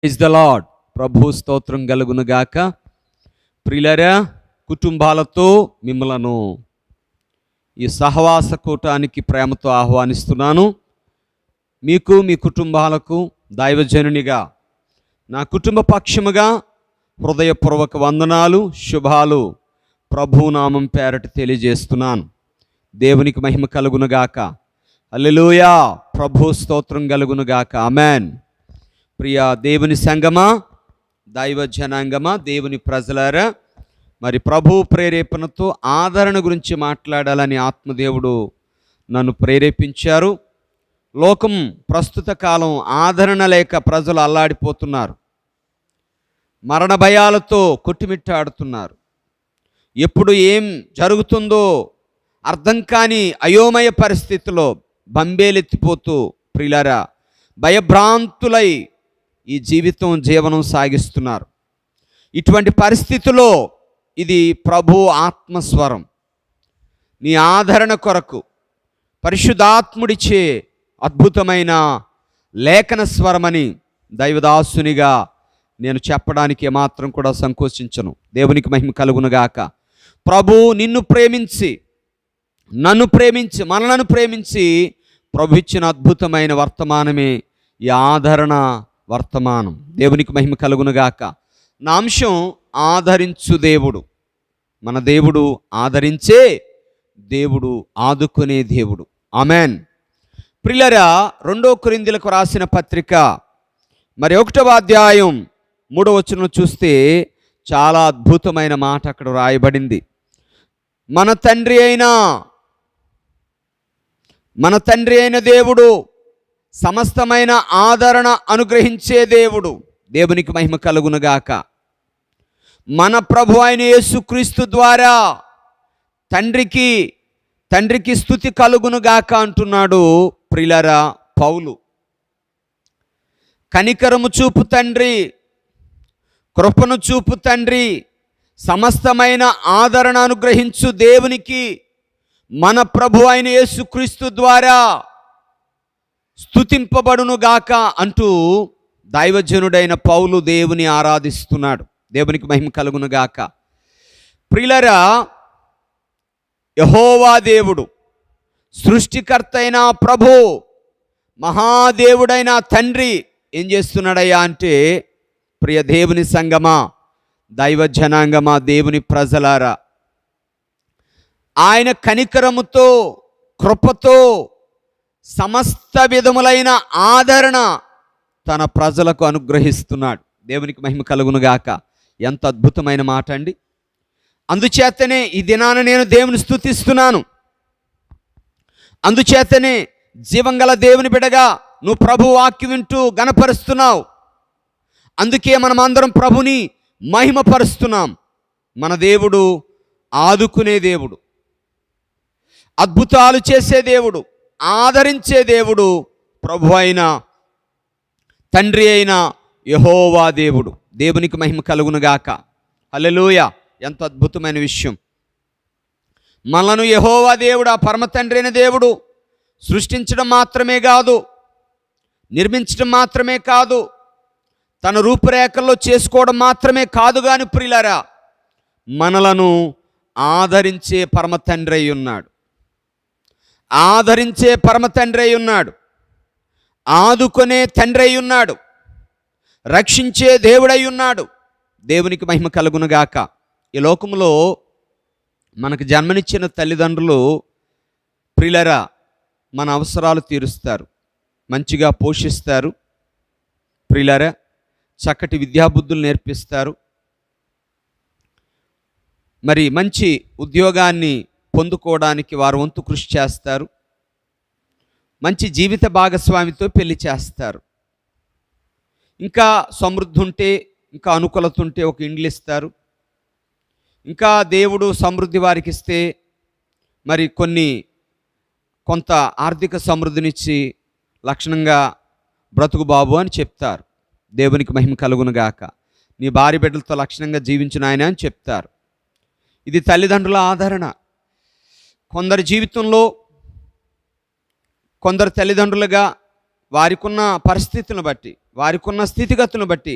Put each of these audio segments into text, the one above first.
Praise the lord. ప్రభు స్తోత్రం కలుగును గాక. ప్రియులారా, కుటుంబాలతో మిమ్మలను ఈ సహవాస కూటానికి ప్రేమతో ఆహ్వానిస్తున్నాను. మీకు మీ కుటుంబాలకు దైవజనునిగా నా కుటుంబ పక్షముగా హృదయపూర్వక వందనాలు, శుభాలు ప్రభునామం పేరట తెలియజేస్తున్నాను. దేవునికి మహిమ కలుగునుగాక. హల్లెలూయా. ప్రభు స్తోత్రం కలుగునుగాక. ఆమేన్. ప్రియ దేవుని సంగమా, దైవ జనాంగమా, దేవుని ప్రజలారా, మరి ప్రభు ప్రేరేపణతో ఆదరణ గురించి మాట్లాడాలని ఆత్మదేవుడు నన్ను ప్రేరేపించారు. లోకం ప్రస్తుత కాలం ఆదరణ లేక ప్రజలు అల్లాడిపోతున్నారు. మరణ భయాలతో కొట్టుమిట్టాడుతున్నారు. ఎప్పుడు ఏం జరుగుతుందో అర్థం కాని అయోమయ పరిస్థితిలో బంబేలెత్తిపోతూ ప్రియులారా భయభ్రాంతులై ఈ జీవనం సాగిస్తున్నారు. ఇటువంటి పరిస్థితిలో ఇది ప్రభు ఆత్మస్వరం, నీ ఆదరణ కొరకు పరిశుద్ధాత్ముడిచే అద్భుతమైన లేఖన స్వరమని దైవదాసునిగా నేను చెప్పడానికి ఏమాత్రం కూడా సంకోచించను. దేవునికి మహిమ కలుగునుగాక. ప్రభు నిన్ను ప్రేమించి, నన్ను ప్రేమించి, మనలను ప్రేమించి ప్రభు ఇచ్చిన అద్భుతమైన వర్తమానమే ఈ ఆదరణ వర్తమానం. దేవునికి మహిమ కలుగునుగాక. నా అంశం ఆదరించు దేవుడు. మన దేవుడు ఆదరించే దేవుడు, ఆదుకునే దేవుడు. ఆమెన్. ప్రియులారా, 2 కొరింథీయులకు రాసిన పత్రిక మరి 1వ అధ్యాయం 3వ వచనం చూస్తే చాలా అద్భుతమైన మాట అక్కడ రాయబడింది. మన తండ్రి అయిన దేవుడు, సమస్తమైన ఆదరణ అనుగ్రహించే దేవుడు. దేవునికి మహిమ కలుగునుగాక. మన ప్రభు అయిన యేసుక్రీస్తు ద్వారా తండ్రికి స్తుతి కలుగునుగాక అంటున్నాడు ప్రియులారా పౌలు. కనికరము చూపు తండ్రి, కృపను చూపు తండ్రి, సమస్తమైన ఆదరణ అనుగ్రహించు దేవునికి మన ప్రభు అయిన యేసుక్రీస్తు ద్వారా స్తుతింపబడునుగాక అంటూ దైవజనుడైన పౌలు దేవుని ఆరాధిస్తున్నాడు. దేవునికి మహిమ కలుగునుగాక. ప్రియులారా, యెహోవా దేవుడు, సృష్టికర్త అయిన ప్రభు, మహాదేవుడైన తండ్రి ఏం చేస్తున్నాడయ్యా అంటే, ప్రియ దేవుని సంగమా, దైవ జనాంగమా, దేవుని ప్రజలారా, ఆయన కనికరముతో, కృపతో సమస్త విధములైన ఆదరణ తన ప్రజలకు అనుగ్రహిస్తున్నాడు. దేవునికి మహిమ కలుగునుగాక. ఎంత అద్భుతమైన మాట అండి. అందుచేతనే ఈ దినాన నేను దేవుని స్తుతిస్తున్నాను. అందుచేతనే జీవంగల దేవుని బిడగా నువ్వు ప్రభు వాక్యం వింటూ గణపరుస్తున్నావు. అందుకే మనం అందరం ప్రభుని మహిమపరుస్తున్నాం. మన దేవుడు ఆదుకునే దేవుడు, అద్భుతాలు చేసే దేవుడు, ఆదరించే దేవుడు, ప్రభు అయిన తండ్రి అయిన యెహోవా దేవుడు. దేవునికి మహిమ కలుగునుగాక. హల్లెలూయా. ఎంత అద్భుతమైన విషయం. మనను యెహోవా దేవుడు, ఆ పరమ తండ్రి అయిన దేవుడు సృష్టించడం మాత్రమే కాదు, నిర్మించడం మాత్రమే కాదు, తన రూపురేఖల్లో చేసుకోవడం మాత్రమే కాదు గాని ప్రియులారా, మనలను ఆదరించే పరమ తండ్రి అయి ఉన్నాడు. ఆదరించే పరమ తండ్రి అయి ఉన్నాడు. ఆదుకునే తండ్రి అయి ఉన్నాడు. రక్షించే దేవుడై ఉన్నాడు. దేవునికి మహిమ కలుగునుగాక. ఈ లోకంలో మనకు జన్మనిచ్చిన తల్లిదండ్రులు ప్రియులారా మన అవసరాలు తీరుస్తారు, మంచిగా పోషిస్తారు. ప్రియులారా, చక్కటి విద్యాబుద్ధులు నేర్పిస్తారు. మరి మంచి ఉద్యోగాన్ని పొందుకోవడానికి వారు వంతు కృషి చేస్తారు. మంచి జీవిత భాగస్వామితో పెళ్లి చేస్తారు. ఇంకా సమృద్ధి ఉంటే, ఇంకా అనుకూలత ఉంటే ఒక ఇండ్లు ఇస్తారు. ఇంకా దేవుడు సమృద్ధి వారికి ఇస్తే మరి కొంత ఆర్థిక సమృద్ధినిచ్చి లక్షణంగా బ్రతుకు బాబు అని చెప్తారు. దేవునికి మహిమ కలుగునుగాక. నీ భార్య బిడ్డలతో లక్షణంగా జీవించిన ఆయన అని చెప్తారు. ఇది తల్లిదండ్రుల ఆదరణ. కొందరి జీవితంలో కొందరు తల్లిదండ్రులుగా వారికున్న పరిస్థితులను బట్టి వారికి ఉన్న స్థితిగతులను బట్టి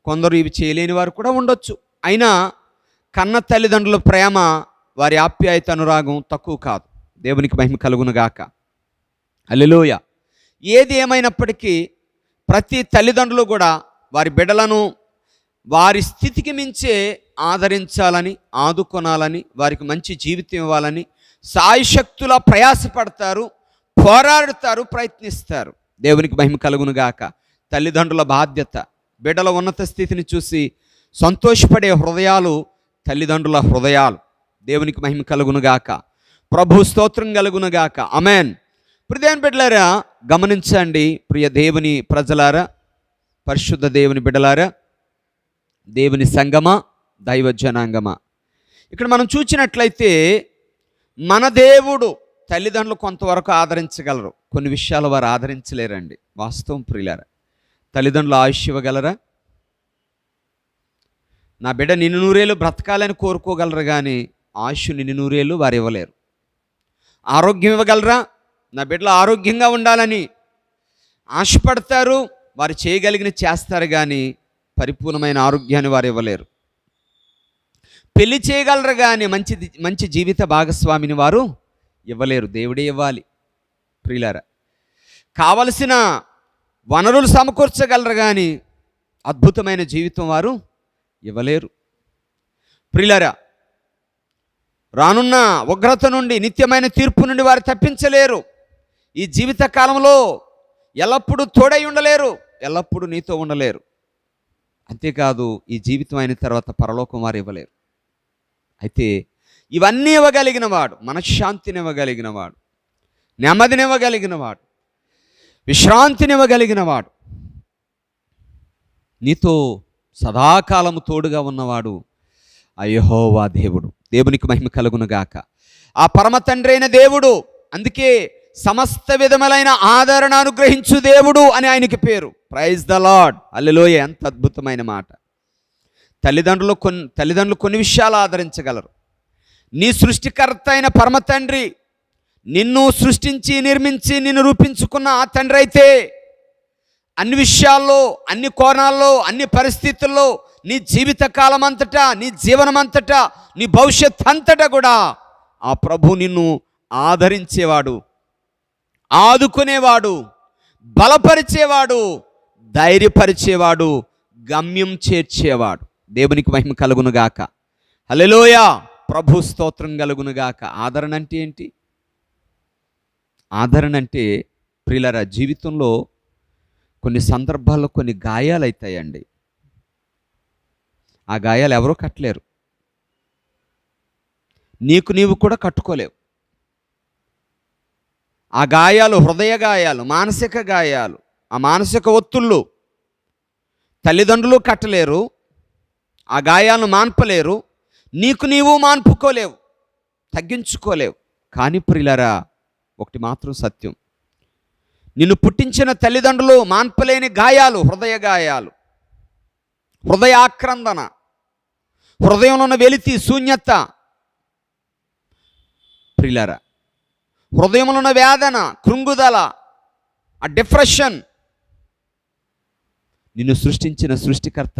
కొందరు ఇవి చేయలేని వారు కూడా ఉండొచ్చు. అయినా కన్న తల్లిదండ్రుల ప్రేమ, వారి ఆప్యాయత, అనురాగం తక్కువ కాదు. దేవునికి మహిమ కలుగునుగాక. హల్లెలూయా. ఏది ఏమైనప్పటికీ ప్రతి తల్లిదండ్రులు కూడా వారి బిడ్డలను వారి స్థితికి మించే ఆదరించాలని, ఆదుకొనాలని, వారికి మంచి జీవితం ఇవ్వాలని సాయశక్తులా ప్రయాసపడతారు, పోరాడుతారు, ప్రయత్నిస్తారు. దేవునికి మహిమ కలుగునుగాక. తల్లిదండ్రుల బాధ్యత. బిడ్డల ఉన్నత స్థితిని చూసి సంతోషపడే హృదయాలు తల్లిదండ్రుల హృదయాలు. దేవునికి మహిమ కలుగునుగాక. ప్రభు స్తోత్రం కలుగునుగాక. ఆమేన్. ప్రియదేవుని బిడ్డలారా, గమనించండి. ప్రియ దేవుని ప్రజలారా, పరిశుద్ధ దేవుని బిడ్డలారా, దేవుని సంగమా, దైవ జనాంగమా, ఇక్కడ మనం చూసినట్లయితే మన దేవుడు తల్లిదండ్రులు కొంతవరకు ఆదరించగలరు, కొన్ని విషయాలు వారు ఆదరించలేరండి. వాస్తవం ప్రియులారా. తల్లిదండ్రులు ఆయుష్ ఇవ్వగలరా? నా బిడ్డ నిన్ను నూరేళ్ళు బ్రతకాలని కోరుకోగలరు, కానీ ఆయుష్ నిన్ను నూరేళ్ళు వారు ఇవ్వలేరు. ఆరోగ్యం ఇవ్వగలరా? నా బిడ్డలు ఆరోగ్యంగా ఉండాలని ఆశపడతారు, వారు చేయగలిగిన చేస్తారు, కానీ పరిపూర్ణమైన ఆరోగ్యాన్ని వారు ఇవ్వలేరు. పెళ్లి చేయగలరు, కానీ మంచి జీవిత భాగస్వామిని వారు ఇవ్వలేరు. దేవుడే ఇవ్వాలి ప్రియులారా. కావలసిన వనరులు సమకూర్చగలరు, కానీ అద్భుతమైన జీవితం వారు ఇవ్వలేరు. ప్రియులారా, రానున్న ఉగ్రత నుండి, నిత్యమైన తీర్పు నుండి వారు తప్పించలేరు. ఈ జీవిత కాలంలో ఎల్లప్పుడూ తోడై ఉండలేరు, ఎల్లప్పుడూ నీతో ఉండలేరు. అంతేకాదు, ఈ జీవితం అయిన తర్వాత పరలోకం వారు ఇవ్వలేరు. అయితే ఇవన్నీ ఇవ్వగలిగిన వాడు, మనశ్శాంతినివ్వగలిగిన వాడు, నెమ్మదినివ్వగలిగిన వాడు, విశ్రాంతినివ్వగలిగిన వాడు, నీతో సదాకాలము తోడుగా ఉన్నవాడు ఆ యెహోవా దేవుడు. దేవునికి మహిమ కలుగునుగాక. ఆ పరమ తండ్రి అయిన దేవుడు, అందుకే సమస్త విధములైన ఆదరణ అనుగ్రహించు దేవుడు అని ఆయనకి పేరు. Praise the Lord. హల్లెలూయా. ఎంత అద్భుతమైన మాట. తల్లిదండ్రులు కొన్ని విషయాలు ఆదరించగలరు. నీ సృష్టికర్త అయిన పరమ తండ్రి, నిన్ను సృష్టించి నిర్మించి నిన్ను రూపించుకున్న ఆ తండ్రి అయితే అన్ని విషయాల్లో, అన్ని కోణాల్లో, అన్ని పరిస్థితుల్లో, నీ జీవిత కాలం అంతటా, నీ జీవనం అంతటా, నీ భవిష్యత్ అంతటా కూడా ఆ ప్రభు నిన్ను ఆదరించేవాడు, ఆదుకునేవాడు, బలపరిచేవాడు, ధైర్యపరిచేవాడు, గమ్యం చేర్చేవాడు. దేవునికి మహిమ కలుగునుగాక. హల్లెలూయా. ప్రభు స్తోత్రం కలుగునుగాక. ఆదరణ అంటే ఏంటి? ఆదరణ అంటే ప్రియులారా, జీవితంలో కొన్ని సందర్భాల్లో కొన్ని గాయాలు అవుతాయండి. ఆ గాయాలు ఎవరో కట్టలేరు, నీవు కూడా కట్టుకోలేవు. ఆ గాయాలు హృదయ గాయాలు, మానసిక గాయాలు, ఆ మానసిక ఒత్తుళ్ళు తల్లిదండ్రులు కట్టలేరు, ఆ గాయాలను మాన్పలేరు, నీవు మాన్పుకోలేవు, తగ్గించుకోలేవు. కానీ ప్రియులారా, ఒకటి మాత్రం సత్యం, నిన్ను పుట్టించిన తల్లిదండ్రులు మాన్పలేని గాయాలు హృదయ గాయాలు, హృదయ ఆక్రందన, హృదయంలో ఉన్న వెలితి, శూన్యత. ప్రియులారా, హృదయంలో ఉన్న వేదన, కృంగుదల, ఆ డిప్రెషన్, నిన్ను సృష్టించిన సృష్టికర్త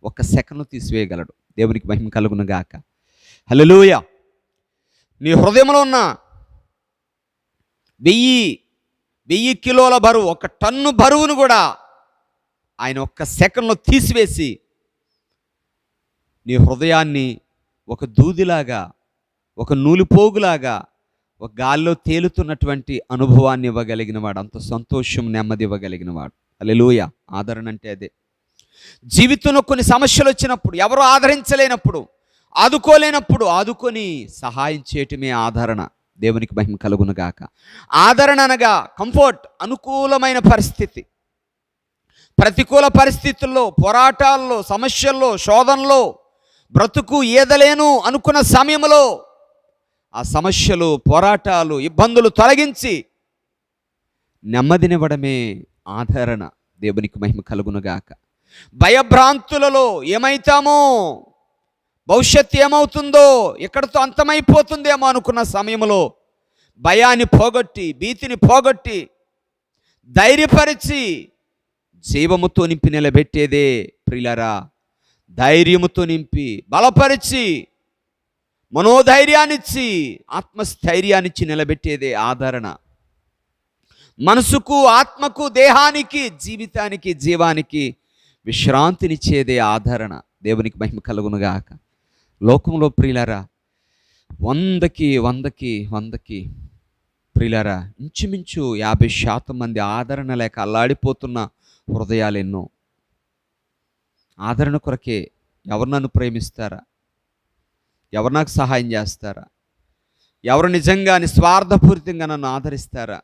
ఒక్క సెకను తీసివేయగలడు. దేవునికి మహిమ కలుగునుగాక. హల్లెలూయా. నీ హృదయంలో ఉన్న 1000 కిలోల బరువు, 1 టన్ను బరువును కూడా ఆయన ఒక్క సెకండ్లో తీసివేసి నీ హృదయాన్ని ఒక దూదిలాగా, ఒక నూలుపోగులాగా, ఒక గాల్లో తేలుతున్నటువంటి అనుభవాన్ని ఇవ్వగలిగిన వాడు, అంత సంతోషం, నెమ్మది ఇవ్వగలిగిన వాడు. హల్లెలూయా. ఆదరణ అంటే అదే. జీవితంలో కొన్ని సమస్యలు వచ్చినప్పుడు, ఎవరు ఆదరించలేనప్పుడు, ఆదుకోలేనప్పుడు ఆదుకొని సహాయం చేయటమే ఆదరణ. దేవునికి మహిమ కలుగునుగాక. ఆదరణ అనగా కంఫర్ట్, అనుకూలమైన పరిస్థితి. ప్రతికూల పరిస్థితుల్లో, పోరాటాల్లో, సమస్యల్లో, శోధనలో, బ్రతుకు ఈదలేను అనుకున్న సమయంలో ఆ సమస్యలు, పోరాటాలు, ఇబ్బందులు తొలగించి నెమ్మదినివ్వడమే ఆదరణ. దేవునికి మహిమ కలుగునుగాక. భయభ్రాంతులలో ఏమైతామో, భవిష్యత్తు ఏమవుతుందో, ఎక్కడితో అంతమైపోతుందేమో అనుకున్న సమయంలో భయాన్ని పోగొట్టి, భీతిని పోగొట్టి, ధైర్యపరిచి జీవముతో నింపి నిలబెట్టేదే ప్రియులారా. ధైర్యముతో నింపి బలపరిచి మనోధైర్యాన్నిచ్చి ఆత్మస్థైర్యాన్నిచ్చి నిలబెట్టేదే ఆదరణ. మనసుకు, ఆత్మకు, దేహానికి, జీవితానికి, జీవానికి విశ్రాంతినిచ్చేదే ఆదరణ. దేవునికి మహిమ కలుగునుగాక. లోకంలో ప్రియులారా వందకి ప్రియులారా ఇంచుమించు 50% మంది ఆదరణ లేక అల్లాడిపోతున్న హృదయాలు ఎన్నో. ఆదరణ కొరకే ఎవరు నన్ను ప్రేమిస్తారా, ఎవరు నాకు సహాయం చేస్తారా, ఎవరు నిజంగా నిస్వార్థపూరితంగా నన్ను ఆదరిస్తారా,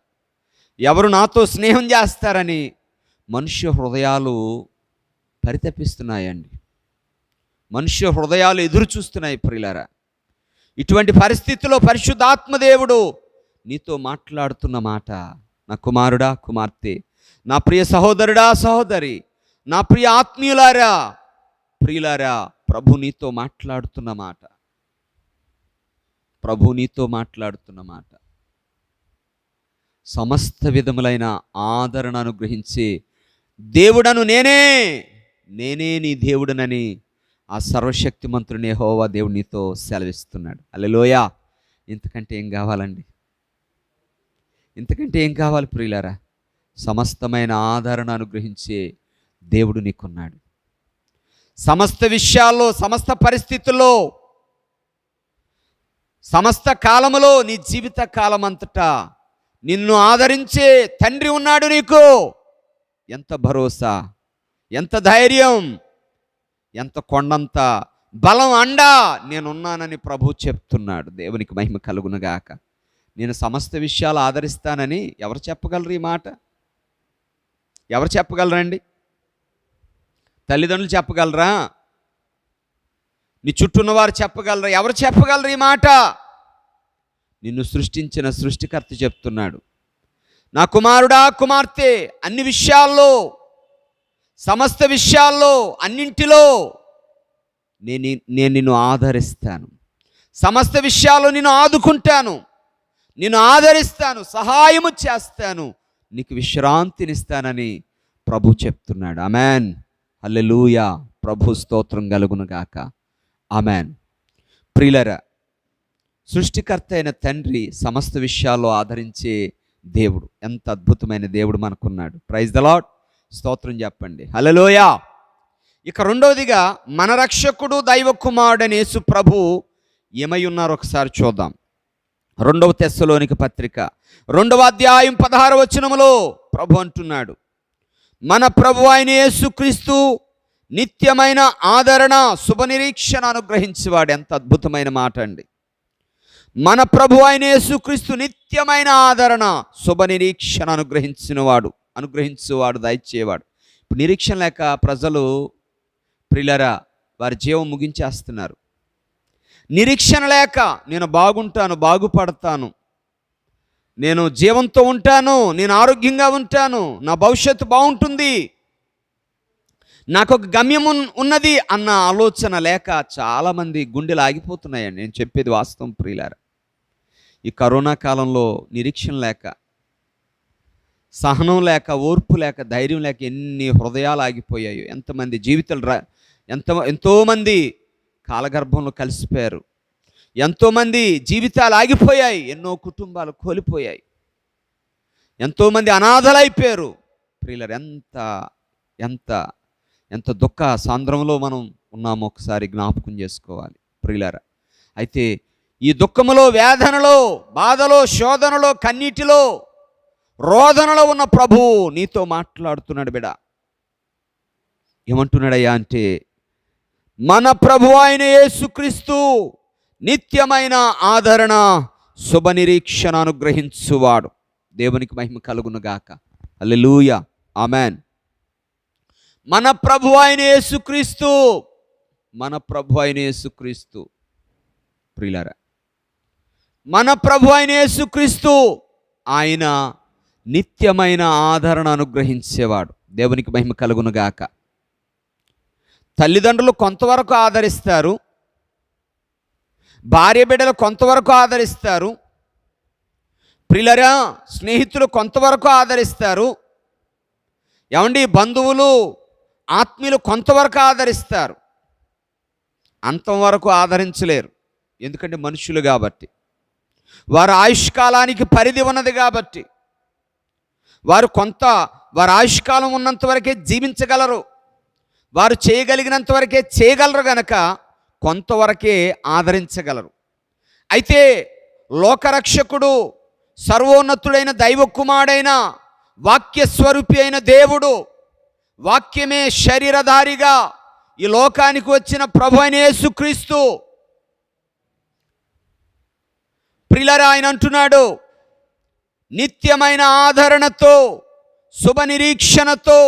ఎవరు నాతో స్నేహం చేస్తారని మనుష్య హృదయాలు పరితపిస్తున్నాయండి. మనుష్య హృదయాలు ఎదురు చూస్తున్నాయి ప్రియులారా. ఇటువంటి పరిస్థితిలో పరిశుద్ధాత్మదేవుడు నీతో మాట్లాడుతున్న మాట, నా కుమారుడా, కుమార్తె, నా ప్రియ సహోదరుడా, సహోదరి, నా ప్రియ ఆత్మీయులారా, ప్రియులారా, ప్రభు నీతో మాట్లాడుతున్న మాట, ప్రభు నీతో మాట్లాడుతున్న మాట. సమస్త విధములైన ఆదరణ అనుగ్రహించే దేవుడను నేనే నీ దేవుడనని ఆ సర్వశక్తిమంతుడిని యెహోవా దేవుడు నీతో సెలవిస్తున్నాడు. హల్లెలూయా. ఇంతకంటే ఏం కావాలండి? ఇంతకంటే ఏం కావాలి ప్రియులారా? సమస్తమైన ఆదరణ అనుగ్రహించే దేవుడు నీకున్నాడు. సమస్త విషయాల్లో, సమస్త పరిస్థితుల్లో, సమస్త కాలములో, నీ జీవిత కాలం అంతటా నిన్ను ఆదరించే తండ్రి ఉన్నాడు నీకు. ఎంత భరోసా, ఎంత ధైర్యం, ఎంత కొండంత బలం, అండా నేనున్నానని ప్రభు చెప్తున్నాడు. దేవునికి మహిమ కలుగునుగాక. నేను సమస్త విషయాలు ఆదరిస్తానని ఎవరు చెప్పగలరు? ఈ మాట ఎవరు చెప్పగలరండి? తల్లిదండ్రులు చెప్పగలరా? నీ చుట్టూ ఉన్నవారు చెప్పగలరా? ఎవరు చెప్పగలరు ఈ మాట? నిన్ను సృష్టించిన సృష్టికర్త చెప్తున్నాడు. నా కుమారుడా, కుమార్తె, అన్ని విషయాల్లో, సమస్త విషయాల్లో, అన్నింటిలో నేను నిన్ను ఆదరిస్తాను. సమస్త విషయాల్లో నిన్ను ఆదుకుంటాను, నిన్ను ఆదరిస్తాను, సహాయము చేస్తాను, నీకు విశ్రాంతినిస్తానని ప్రభు చెప్తున్నాడు. ఆమెన్. హల్లెలూయా. ప్రభు స్తోత్రం కలుగునుగాక. ఆమెన్. ప్రియులారా, సృష్టికర్త అయిన తండ్రి సమస్త విషయాల్లో ఆదరించే దేవుడు. ఎంత అద్భుతమైన దేవుడు మనకున్నాడు. Praise the lord. స్తోత్రం చెప్పండి. హల్లెలూయా. ఇక రెండవదిగా మన రక్షకుడు దైవ కుమారుడైన యేసు ప్రభు ఏమై ఉన్నారో ఒకసారి చూద్దాం. 2వ తెస్సలోనిక పత్రిక 2వ అధ్యాయం 16వ వచనములో ప్రభు అంటున్నాడు, మన ప్రభు అయిన యేసుక్రీస్తు నిత్యమైన ఆదరణ, శుభనిరీక్షణ అనుగ్రహించేవాడు. ఎంత అద్భుతమైన మాట అండి. మన ప్రభు అయిన యేసుక్రీస్తు నిత్యమైన ఆదరణ, శుభనిరీక్షణ అనుగ్రహించేవాడు, దయచేవాడు. ఇప్పుడు నిరీక్షణ లేక ప్రజలు ప్రియులారా వారి జీవం ముగించేస్తున్నారు. నిరీక్షణ లేక నేను బాగుంటాను, బాగుపడతాను, నేను జీవంతో ఉంటాను, నేను ఆరోగ్యంగా ఉంటాను, నా భవిష్యత్తు బాగుంటుంది, నాకు ఒక గమ్యం ఉన్నది అన్న ఆలోచన లేక చాలామంది గుండెలు ఆగిపోతున్నాయండి. నేను చెప్పేది వాస్తవం ప్రియులారా. ఈ కరోనా కాలంలో నిరీక్షణ లేక, సహనం లేక, ఓర్పు లేక, ధైర్యం లేక ఎన్ని హృదయాలు ఆగిపోయాయో, ఎంతమంది జీవితాలు, ఎంతోమంది కాలగర్భంలో కలిసిపోయారు, ఎంతోమంది జీవితాలు ఆగిపోయాయి, ఎన్నో కుటుంబాలు కోల్పోయాయి, ఎంతోమంది అనాథలైపోయారు. ప్రియులారా, ఎంత ఎంత ఎంత దుఃఖ సాంద్రంలో మనం ఉన్నామో ఒకసారి జ్ఞాపకం చేసుకోవాలి ప్రియులారా. అయితే ఈ దుఃఖములో, వేదనలో, బాధలో, శోధనలో, కన్నీటిలో, రోదనలో ఉన్న ప్రభువు నీతో మాట్లాడుతున్నాడు. బిడ్డ ఏమంటున్నాడయ్యా అంటే, మన ప్రభు అయిన యేసుక్రీస్తు నిత్యమైన ఆదరణ, శుభనిరీక్షణ అనుగ్రహించువాడు. దేవునికి మహిమ కలుగునుగాక. హల్లెలూయా. ఆమెన్. మన ప్రభు అయిన యేసుక్రీస్తు, మన ప్రభు అయిన యేసుక్రీస్తు ప్రియులారా, మన ప్రభు అయిన యేసుక్రీస్తు ఆయన నిత్యమైన ఆదరణ అనుగ్రహించేవాడు. దేవునికి మహిమ కలుగునుగాక. తల్లిదండ్రులు కొంతవరకు ఆదరిస్తారు, భార్య బిడ్డలు కొంతవరకు ఆదరిస్తారు, ప్రియులారా స్నేహితులు కొంతవరకు ఆదరిస్తారు, ఏమండి, బంధువులు ఆత్మీయులు కొంతవరకు ఆదరిస్తారు, అంతవరకు ఆదరించలేరు. ఎందుకంటే మనుషులు కాబట్టి, వారి ఆయుష్కాలానికి పరిధి ఉన్నది కాబట్టి, వారి ఆయుష్కాలం ఉన్నంత వరకే జీవించగలరు, వారు చేయగలిగినంత వరకే చేయగలరు గనక కొంతవరకే ఆదరించగలరు. అయితే లోకరక్షకుడు, సర్వోన్నతుడైన దైవ కుమారుడైన వాక్యస్వరూపి అయిన దేవుడు, వాక్యమే శరీరధారిగా ఈ లోకానికి వచ్చిన ప్రభు అయిన యేసుక్రీస్తు, ప్రియులారా, ఆయన అంటున్నాడు, నిత్యమైన ఆదరణతో, శుభ నిరీక్షణతో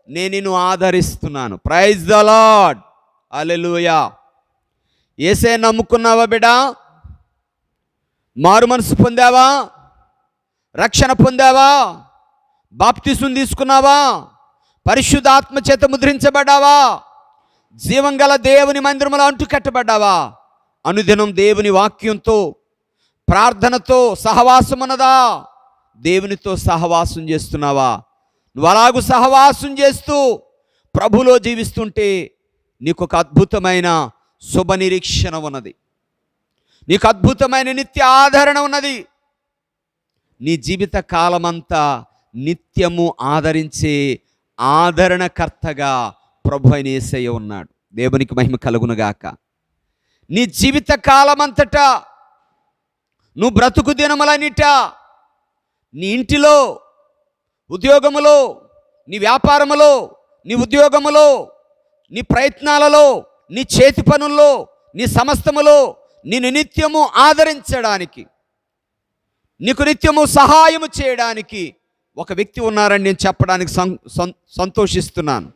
నేను నిన్ను ఆదరిస్తున్నాను. ప్రైజ్ ద లార్డ్, హల్లెలూయా. యేసయ్య నమ్ముకున్నావా బిడ్డ? మారు మనసు పొందావా? రక్షణ పొందావా? బాప్తిసం తీసుకున్నావా? పరిశుద్ధాత్మ చేత ముద్రించబడ్డావా? జీవం గల దేవుని మందిరములో అంటు కట్టబడ్డావా? అనుదినం దేవుని వాక్యంతో, ప్రార్థనతో సహవాసం ఉన్నదా? దేవునితో సహవాసం చేస్తున్నావా? నువ్వు అలాగూ సహవాసం చేస్తూ ప్రభులో జీవిస్తుంటే నీకు ఒక అద్భుతమైన శుభ నిరీక్షణ ఉన్నది, నీకు అద్భుతమైన నిత్య ఆదరణ ఉన్నది. నీ జీవిత కాలమంతా నిత్యము ఆదరించే ఆదరణకర్తగా ప్రభు అయిన యేసయ్య ఉన్నాడు. దేవునికి మహిమ కలుగునుగాక. నీ జీవిత కాలమంతటా, నువ్వు బ్రతుకు దినములన్నిట, నీ ఇంటిలో, ఉద్యోగములో, నీ వ్యాపారములో, నీ ఉద్యోగములో, నీ ప్రయత్నాలలో, నీ చేతి పనుల్లో, నీ సమస్తములో నిన్ను నిత్యము ఆదరించడానికి, నీకు నిత్యము సహాయము చేయడానికి ఒక వ్యక్తి ఉన్నారని నేను చెప్పడానికి సంతోషిస్తున్నాను.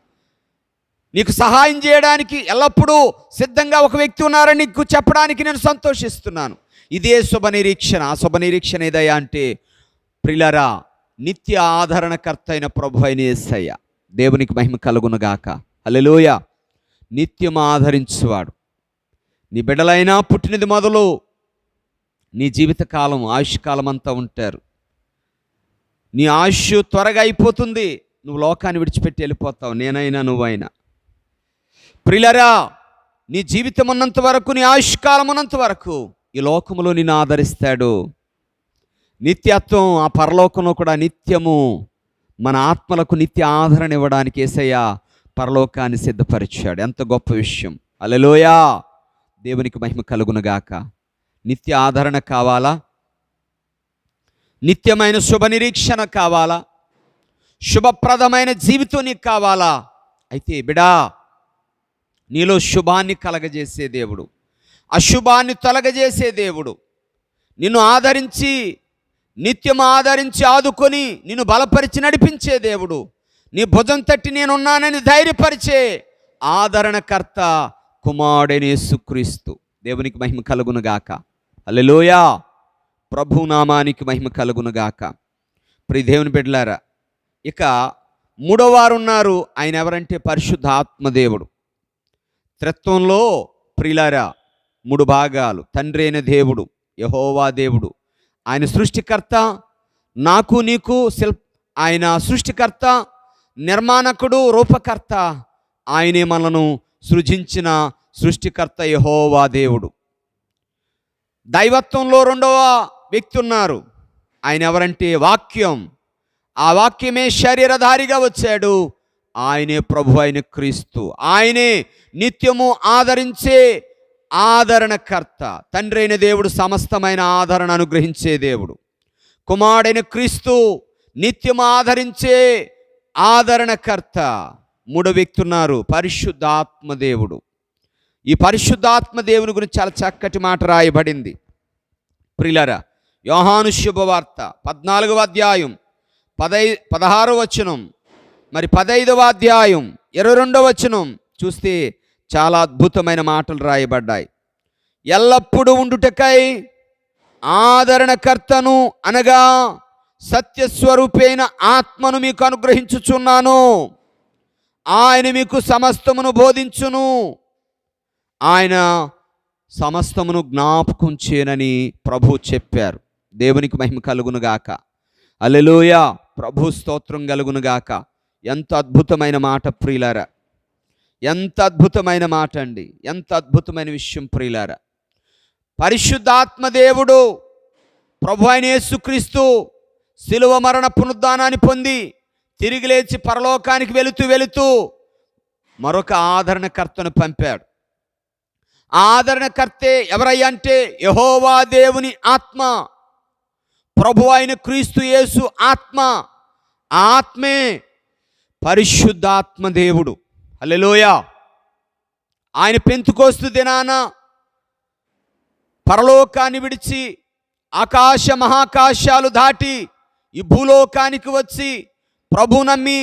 నీకు సహాయం చేయడానికి ఎల్లప్పుడూ సిద్ధంగా ఒక వ్యక్తి ఉన్నారని నీకు చెప్పడానికి నేను సంతోషిస్తున్నాను. ఇదే శుభ నిరీక్షణ. ఆ శుభ నిరీక్షణ ఏదయ్యా అంటే, ప్రియులారా, నిత్య ఆదరణకర్త అయిన ప్రభు అయిన యేసయ్య. దేవునికి మహిమ కలుగునుగాక. హల్లెలూయా. నిత్యం ఆదరించువాడు. నీ బిడ్డలైనా పుట్టినది మొదలు నీ జీవితకాలం, ఆయుష్కాలం అంతా ఉంటారు. నీ ఆయుష్ త్వరగా అయిపోతుంది, నువ్వు లోకాన్ని విడిచిపెట్టి వెళ్ళిపోతావు, నేనైనా నువ్వైనా. ప్రియులారా, నీ జీవితం ఉన్నంత వరకు, నీ ఆయుష్కాలం ఉన్నంత వరకు ఈ లోకములో నిన్ను ఆదరిస్తాడు. నిత్యత్వం, ఆ పరలోకంలో కూడా నిత్యము మన ఆత్మలకు నిత్య ఆదరణ ఇవ్వడానికి యేసయ్య పరలోకాన్ని సిద్ధపరిచాడు. ఎంత గొప్ప విషయం. హల్లెలూయా. దేవునికి మహిమ కలుగునుగాక. నిత్య ఆదరణ కావాలా? నిత్యమైన శుభ నిరీక్షణ కావాలా? శుభప్రదమైన జీవితం నీకు కావాలా? అయితే బిడా, నీలో శుభాన్ని కలగజేసే దేవుడు, అశుభాన్ని తొలగజేసే దేవుడు, నిన్ను ఆదరించి, నిత్యం ఆదరించి ఆదుకొని నిన్ను బలపరిచి నడిపించే దేవుడు, నీ భుజం తట్టి నేనున్నానని ధైర్యపరిచే ఆదరణకర్త కుమారుడైన యేసుక్రీస్తు. దేవునికి మహిమ కలుగునుగాక. హల్లెలూయా. ప్రభు నామానికి మహిమ కలుగునుగాక. ప్రియ దేవుని బిడ్డలారా, ఇక మూడవ వారు ఉన్నారు. ఆయన ఎవరంటే పరిశుద్ధాత్మదేవుడు. త్రిత్వంలో ప్రియులారా 3 భాగాలు. తండ్రి అయిన దేవుడు యెహోవా దేవుడు, ఆయన సృష్టికర్త, నాకు నీకు ఆయన సృష్టికర్త, నిర్మాణకుడు, రూపకర్త. ఆయనే మనను సృజించిన సృష్టికర్త యెహోవా దేవుడు. దైవత్వంలో రెండవ వ్యక్తి ఉన్నారు. ఆయన ఎవరంటే వాక్యం. ఆ వాక్యమే శరీరధారిగా వచ్చాడు. ఆయనే ప్రభు అయిన క్రీస్తు. ఆయనే నిత్యము ఆదరించే ఆదరణకర్త. తండ్రి అయిన దేవుడు సమస్తమైన ఆదరణ అనుగ్రహించే దేవుడు. కుమారుడైన క్రీస్తు నిత్యము ఆదరించే ఆదరణకర్త. 3 వ్యక్తి ఉన్నారు, పరిశుద్ధాత్మ దేవుడు. ఈ పరిశుద్ధాత్మ దేవుని గురించి చాలా చక్కటి మాట రాయబడింది. ప్రియులారా, యోహాను శుభవార్త 14వ అధ్యాయం 16వ వచనం, మరి 15వ అధ్యాయం 22వ వచనం చూస్తే చాలా అద్భుతమైన మాటలు రాయబడ్డాయి. ఎల్లప్పుడూ ఉండుటకై ఆదరణకర్తను అనగా సత్యస్వరూపైన ఆత్మను మీకు అనుగ్రహించుచున్నాను. ఆయన మీకు సమస్తమును బోధించును, ఆయన సమస్తమును జ్ఞాపకం చేయనని ప్రభు చెప్పారు. దేవునికి మహిమ కలుగునుగాక. హల్లెలూయా. ప్రభు స్తోత్రం కలుగునుగాక. ఎంత అద్భుతమైన మాట ప్రియులారా, ఎంత అద్భుతమైన మాట అండి, ఎంత అద్భుతమైన విషయం ప్రియులారా. పరిశుద్ధాత్మ దేవుడు ప్రభు అయిన యేసుక్రీస్తు శిలువ మరణ పునరుద్ధానాన్ని పొంది తిరిగి లేచి పరలోకానికి వెళుతూ మరొక ఆదరణకర్తను పంపాడు. ఆదరణకర్తే ఎవరయ్యా అంటే యెహోవా దేవుని ఆత్మ, ప్రభు అయిన క్రీస్తు యేసు ఆత్మ. ఆ ఆత్మే పరిశుద్ధాత్మ దేవుడు. హల్లెలూయా. ఆయన పెంతెకొస్తు దినాన పరలోకాన్ని విడిచి ఆకాశ మహాకాశాలు దాటి ఈ భూలోకానికి వచ్చి ప్రభు నమ్మి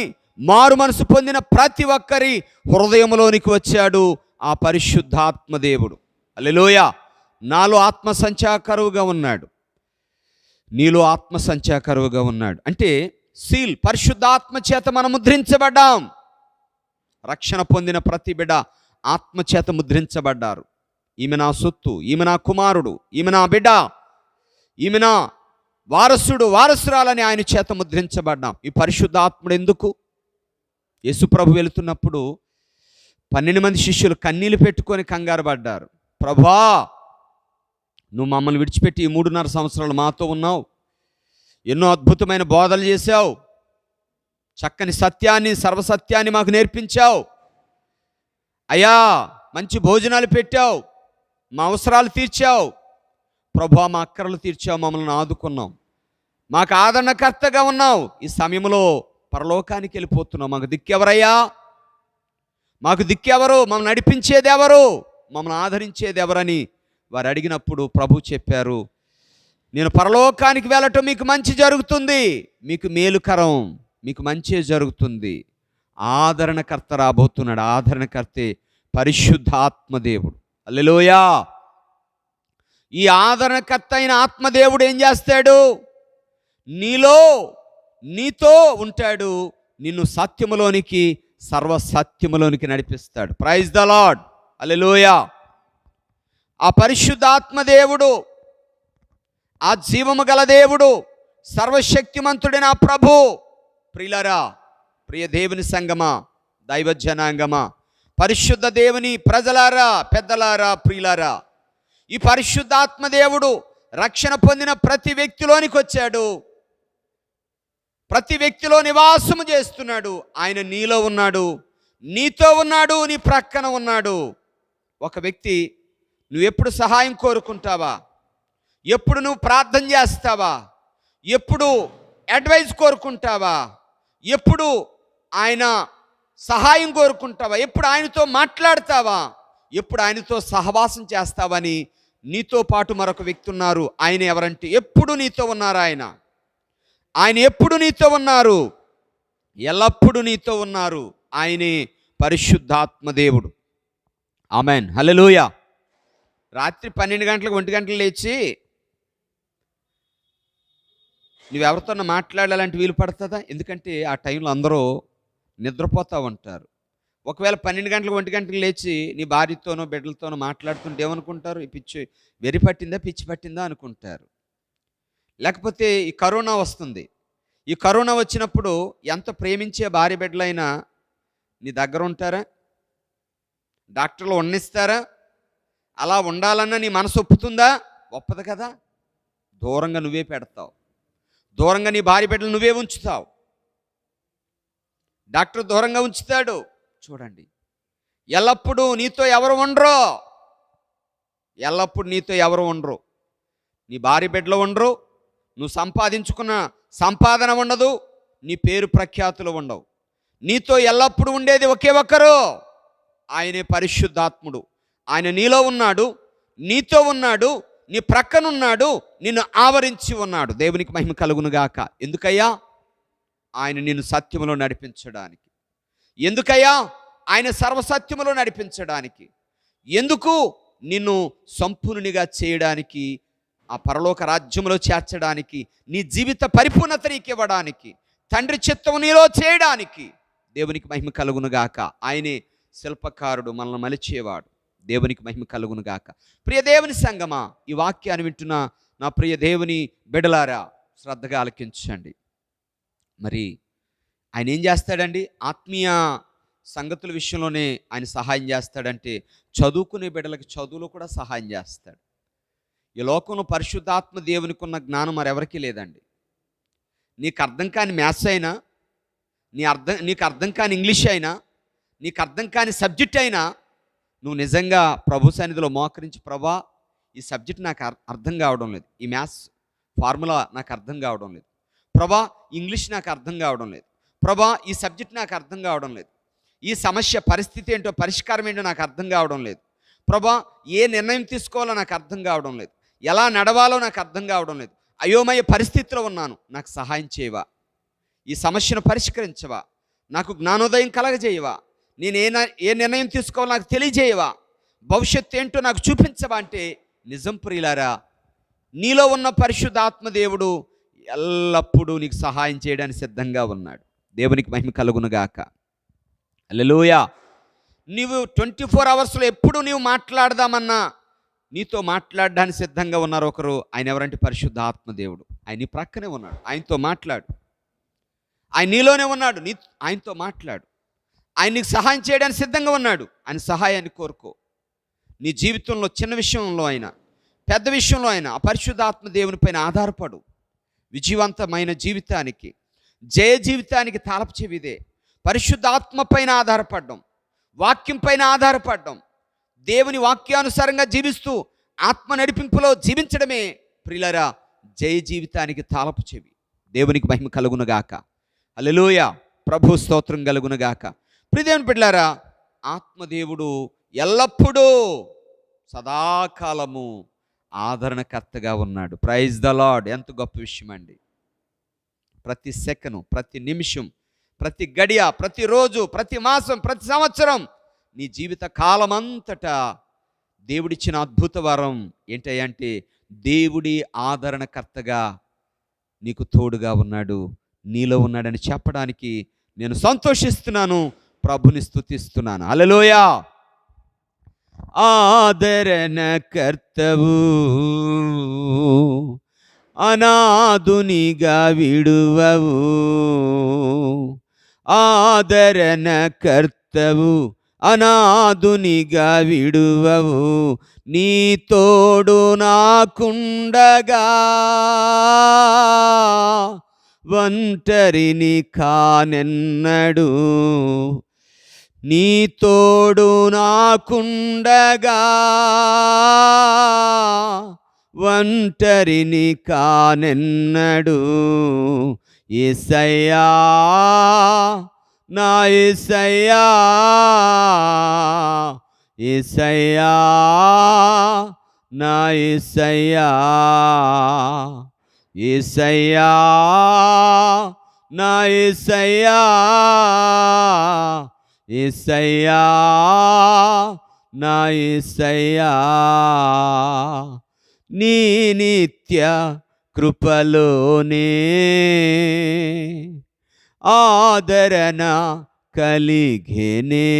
మారు మనసు పొందిన ప్రతి ఒక్కరి హృదయంలోనికి వచ్చాడు ఆ పరిశుద్ధాత్మ దేవుడు. హల్లెలూయా. నాలో ఆత్మ సంచాకరువుగా ఉన్నాడు, నీలో ఆత్మ సంచాకరువుగా ఉన్నాడు. అంటే సీల్, పరిశుద్ధాత్మ చేత మనం ముద్రించబడ్డాం. రక్షణ పొందిన ప్రతి బిడ్డ ఆత్మ చేత ముద్రించబడ్డారు. ఈమె నా సొత్తు, ఈమె నా కుమారుడు, ఈమె నా బిడ్డ, ఈమె నా వారసుడు, వారసురాలని ఆయన చేత ముద్రించబడ్డాం. ఈ పరిశుద్ధాత్ముడు ఎందుకు? యేసుప్రభు వెళుతున్నప్పుడు 12 మంది శిష్యులు కన్నీళ్లు పెట్టుకొని కంగారు పడ్డారు. ప్రభువా, నువ్వు మమ్మల్ని విడిచిపెట్టి ఈ 3.5 సంవత్సరాలు మాతో ఉన్నావు, ఎన్నో అద్భుతమైన బోధలు చేశావు, చక్కని సత్యాన్ని, సర్వసత్యాన్ని మాకు నేర్పించావు అయ్యా, మంచి భోజనాలు పెట్టావు, మా అవసరాలు తీర్చావు ప్రభువా, మా అక్కరలు తీర్చావు, మమ్మల్ని ఆదుకున్నావు, మాకు ఆదరణకర్తగా ఉన్నావు. ఈ సమయంలో పరలోకానికి వెళ్ళిపోతున్నావు, మాకు దిక్కెవరయ్యా? మాకు దిక్కెవరు? మమ్మల్ని నడిపించేది ఎవరు? మమ్మల్ని ఆదరించేది ఎవరని వారు అడిగినప్పుడు ప్రభు చెప్పారు, నేను పరలోకానికి వెళ్ళటం మీకు మంచి జరుగుతుంది, మీకు మేలుకరం, మీకు మంచి జరుగుతుంది. ఆదరణకర్త రాబోతున్నాడు. ఆదరణకర్తే పరిశుద్ధాత్మదేవుడు. హల్లెలూయా. ఈ ఆదరణకర్త అయిన ఆత్మదేవుడు ఏం చేస్తాడు? నీతో ఉంటాడు, నిన్ను సత్యములోనికి, సర్వసత్యములోనికి నడిపిస్తాడు. Praise the Lord. హల్లెలూయా. ఆ పరిశుద్ధాత్మదేవుడు, ఆ జీవము గల దేవుడు, సర్వశక్తిమంతుడైన ఆ ప్రభు. ప్రియులారా, ప్రియ దేవుని సంగమా, దైవ జనాంగమా, పరిశుద్ధ దేవుని ప్రజలారా, పెద్దలారా, ప్రియులారా, ఈ పరిశుద్ధాత్మదేవుడు రక్షణ పొందిన ప్రతి వ్యక్తిలోనికి వచ్చాడు, ప్రతి వ్యక్తిలో నివాసము చేస్తున్నాడు. ఆయన నీలో ఉన్నాడు, నీతో ఉన్నాడు, నీ ప్రక్కన ఉన్నాడు. ఒక వ్యక్తి, నువ్వెప్పుడు సహాయం కోరుకుంటావా? ఎప్పుడు నువ్వు ప్రార్థన చేస్తావా? ఎప్పుడు అడ్వైజ్ కోరుకుంటావా? ఎప్పుడు ఆయన సహాయం కోరుకుంటావా? ఎప్పుడు ఆయనతో మాట్లాడతావా? ఎప్పుడు ఆయనతో సహవాసం చేస్తావని నీతో పాటు మరొక వ్యక్తి ఉన్నారు. ఆయన ఎవరంటే ఎప్పుడు నీతో ఉన్నారు. ఆయన ఎప్పుడు నీతో ఉన్నారు, ఎల్లప్పుడూ నీతో ఉన్నారు. ఆయనే పరిశుద్ధాత్మదేవుడు. ఆమెన్. హల్లెలూయా. రాత్రి 12 గంటలకు 1 గంటలు లేచి నువ్వెవరితోనో మాట్లాడాలంటే వీలు పడుతుందా? ఎందుకంటే ఆ టైంలో అందరూ నిద్రపోతూ ఉంటారు. ఒకవేళ 12 గంటలకు 1 గంటలకు లేచి నీ భార్యతోనో బిడ్డలతోనో మాట్లాడుతుంటే ఏమనుకుంటారు? ఈ పిచ్చి వెరి పట్టిందా, పిచ్చి పట్టిందా అనుకుంటారు. లేకపోతే ఈ కరోనా వస్తుంది. ఈ కరోనా వచ్చినప్పుడు ఎంత ప్రేమించే భార్య బిడ్డలైనా నీ దగ్గర ఉంటారా? డాక్టర్లు వండిస్తారా? అలా ఉండాలన్నా నీ మనసు ఒప్పుతుందా? ఒప్పదు కదా. దూరంగా నువ్వే పెడతావు, దూరంగా నీ భార్య బిడ్డలు నువ్వే ఉంచుతావు. డాక్టర్ దూరంగా ఉంచుతాడు. చూడండి, ఎల్లప్పుడూ నీతో ఎవరు ఉండరు, ఎల్లప్పుడు నీతో ఎవరు ఉండరు. నీ భార్య బిడ్డలు ఉండరు, నువ్వు సంపాదించుకున్న సంపాదన ఉండదు, నీ పేరు ప్రఖ్యాతులు ఉండవు. నీతో ఎల్లప్పుడూ ఉండేది ఒకే ఒక్కరు, ఆయనే పరిశుద్ధాత్ముడు. ఆయన నీలో ఉన్నాడు, నీతో ఉన్నాడు, నీ ప్రక్కనున్నాడు, నిన్ను ఆవరించి ఉన్నాడు. దేవునికి మహిమ కలుగునుగాక. ఎందుకయ్యా? ఆయన నిన్ను సత్యములో నడిపించడానికి. ఎందుకయ్యా? ఆయన సర్వసత్యములో నడిపించడానికి. ఎందుకు? నిన్ను సంపూర్ణిగా చేయడానికి, ఆ పరలోక రాజ్యంలో చేర్చడానికి, నీ జీవిత పరిపూర్ణత నీకు ఇవ్వడానికి, తండ్రి చిత్తము నీలో చేయడానికి. దేవునికి మహిమ కలుగునుగాక. ఆయనే శిల్పకారుడు, మనల్ని మలిచేవాడు. దేవునికి మహిమ కలుగునుగాక. ప్రియ దేవుని సంగమా, ఈ వాక్యాన్ని వింటున్న నా ప్రియ దేవుని బిడలారా, శ్రద్ధగా ఆలకించండి. మరి ఆయన ఏం చేస్తాడండి? ఆత్మీయ సంగతుల విషయంలోనే ఆయన సహాయం చేస్తాడంటే, చదువుకునే బిడ్డలకి చదువులో కూడా సహాయం చేస్తాడు. ఈ లోకంలో పరిశుద్ధాత్మ దేవునికి ఉన్న జ్ఞానం మరెవరికీ లేదండి. నీకు అర్థం కాని మ్యాథ్స్ అయినా, నీకు అర్థం కాని ఇంగ్లీష్ అయినా, నీకు అర్థం కాని సబ్జెక్ట్ అయినా, నువ్వు నిజంగా ప్రభు సన్నిధిలో మోకరించి, ప్రభా ఈ సబ్జెక్ట్ నాకు అర్థం కావడం లేదు, ఈ మ్యాథ్స్ ఫార్ములా నాకు అర్థం కావడం లేదు, ప్రభా ఇంగ్లీష్ నాకు అర్థం కావడం లేదు, ప్రభా ఈ సబ్జెక్ట్ నాకు అర్థం కావడం లేదు, ఈ సమస్య పరిస్థితి ఏంటో పరిష్కారం ఏంటో నాకు అర్థం కావడం లేదు, ప్రభా ఏ నిర్ణయం తీసుకోవాలో నాకు అర్థం కావడం లేదు, ఎలా నడవాలో నాకు అర్థం కావడం లేదు, అయోమయ పరిస్థితిలో ఉన్నాను, నాకు సహాయం చేయవా, ఈ సమస్యను పరిష్కరించవా, నాకు జ్ఞానోదయం కలగజేయవా, నేను ఏ నిర్ణయం తీసుకోవాలో నాకు తెలియజేయవా, భవిష్యత్తు ఏంటో నాకు చూపించవా అంటే, నిజం ప్రియులారా, నీలో ఉన్న పరిశుద్ధాత్మ దేవుడు ఎల్లప్పుడూ నీకు సహాయం చేయడానికి సిద్ధంగా ఉన్నాడు. దేవునికి మహిమ కలుగునుగాక. హల్లెలూయా. నీవు 24 అవర్స్లో ఎప్పుడు నీవు మాట్లాడదామన్నా నీతో మాట్లాడడానికి సిద్ధంగా ఉన్నారు ఒకరు. ఆయన ఎవరంటే పరిశుద్ధాత్మ దేవుడు. ఆయన నీ ప్రక్కనే ఉన్నాడు, ఆయనతో మాట్లాడు. ఆయన నీలోనే ఉన్నాడు, ఆయనతో మాట్లాడు. ఆయన నీకు సహాయం చేయడానికి సిద్ధంగా ఉన్నాడు, ఆయన సహాయాన్ని కోరుకో. నీ జీవితంలో చిన్న విషయంలో అయినా పెద్ద విషయంలో అయినా ఆ పరిశుద్ధాత్మ దేవుని పైన ఆధారపడు. విజయవంతమైన జీవితానికి, జయ జీవితానికి తాళపు చెవిదే పరిశుద్ధాత్మ పైన ఆధారపడడం, వాక్యం పైన ఆధారపడడం, దేవుని వాక్యానుసారంగా జీవిస్తూ ఆత్మ నడిపింపులో జీవించడమే ప్రియులారా జయ జీవితానికి తాళపు చెవి. దేవునికి మహిమ కలుగునుగాక. హల్లెలూయా. ప్రభు స్తోత్రం కలుగునుగాక. ప్రియదేవుని బిడ్డలారా, ఆత్మదేవుడు ఎల్లప్పుడూ సదాకాలము ఆదరణకర్తగా ఉన్నాడు. Praise the Lord. ఎంత గొప్ప విషయం అండి. ప్రతి సెకను, ప్రతి నిమిషం, ప్రతి గడియ, ప్రతిరోజు, ప్రతి మాసం, ప్రతి సంవత్సరం, నీ జీవిత కాలమంతటా దేవుడిచ్చిన అద్భుత వరం ఏంటంటే దేవుడి ఆదరణకర్తగా నీకు తోడుగా ఉన్నాడు, నీలో ఉన్నాడని చెప్పడానికి నేను సంతోషిస్తున్నాను, ప్రభుని స్తుతిస్తున్నాను. హల్లెలూయా. ఆదరణకర్తవు, అనాథునిగా విడువవు, ఆదరణకర్తవు, అనాథునిగా విడువవు, నీ తోడు నాకుండగా ఒంటరిని కానెన్నడు, నీ తోడు నాకుండగా ఒంటరిని కానెన్నడు. యేసయ్యా నా యేసయ్యా, యేసయ్యా నా యేసయ్యా, యేసయ్యా నా యేసయ్యా, యేసయ్యా నా యేసయ్యా. నీ నిత్య కృపలోనే ఆదరణ కలిగెనే,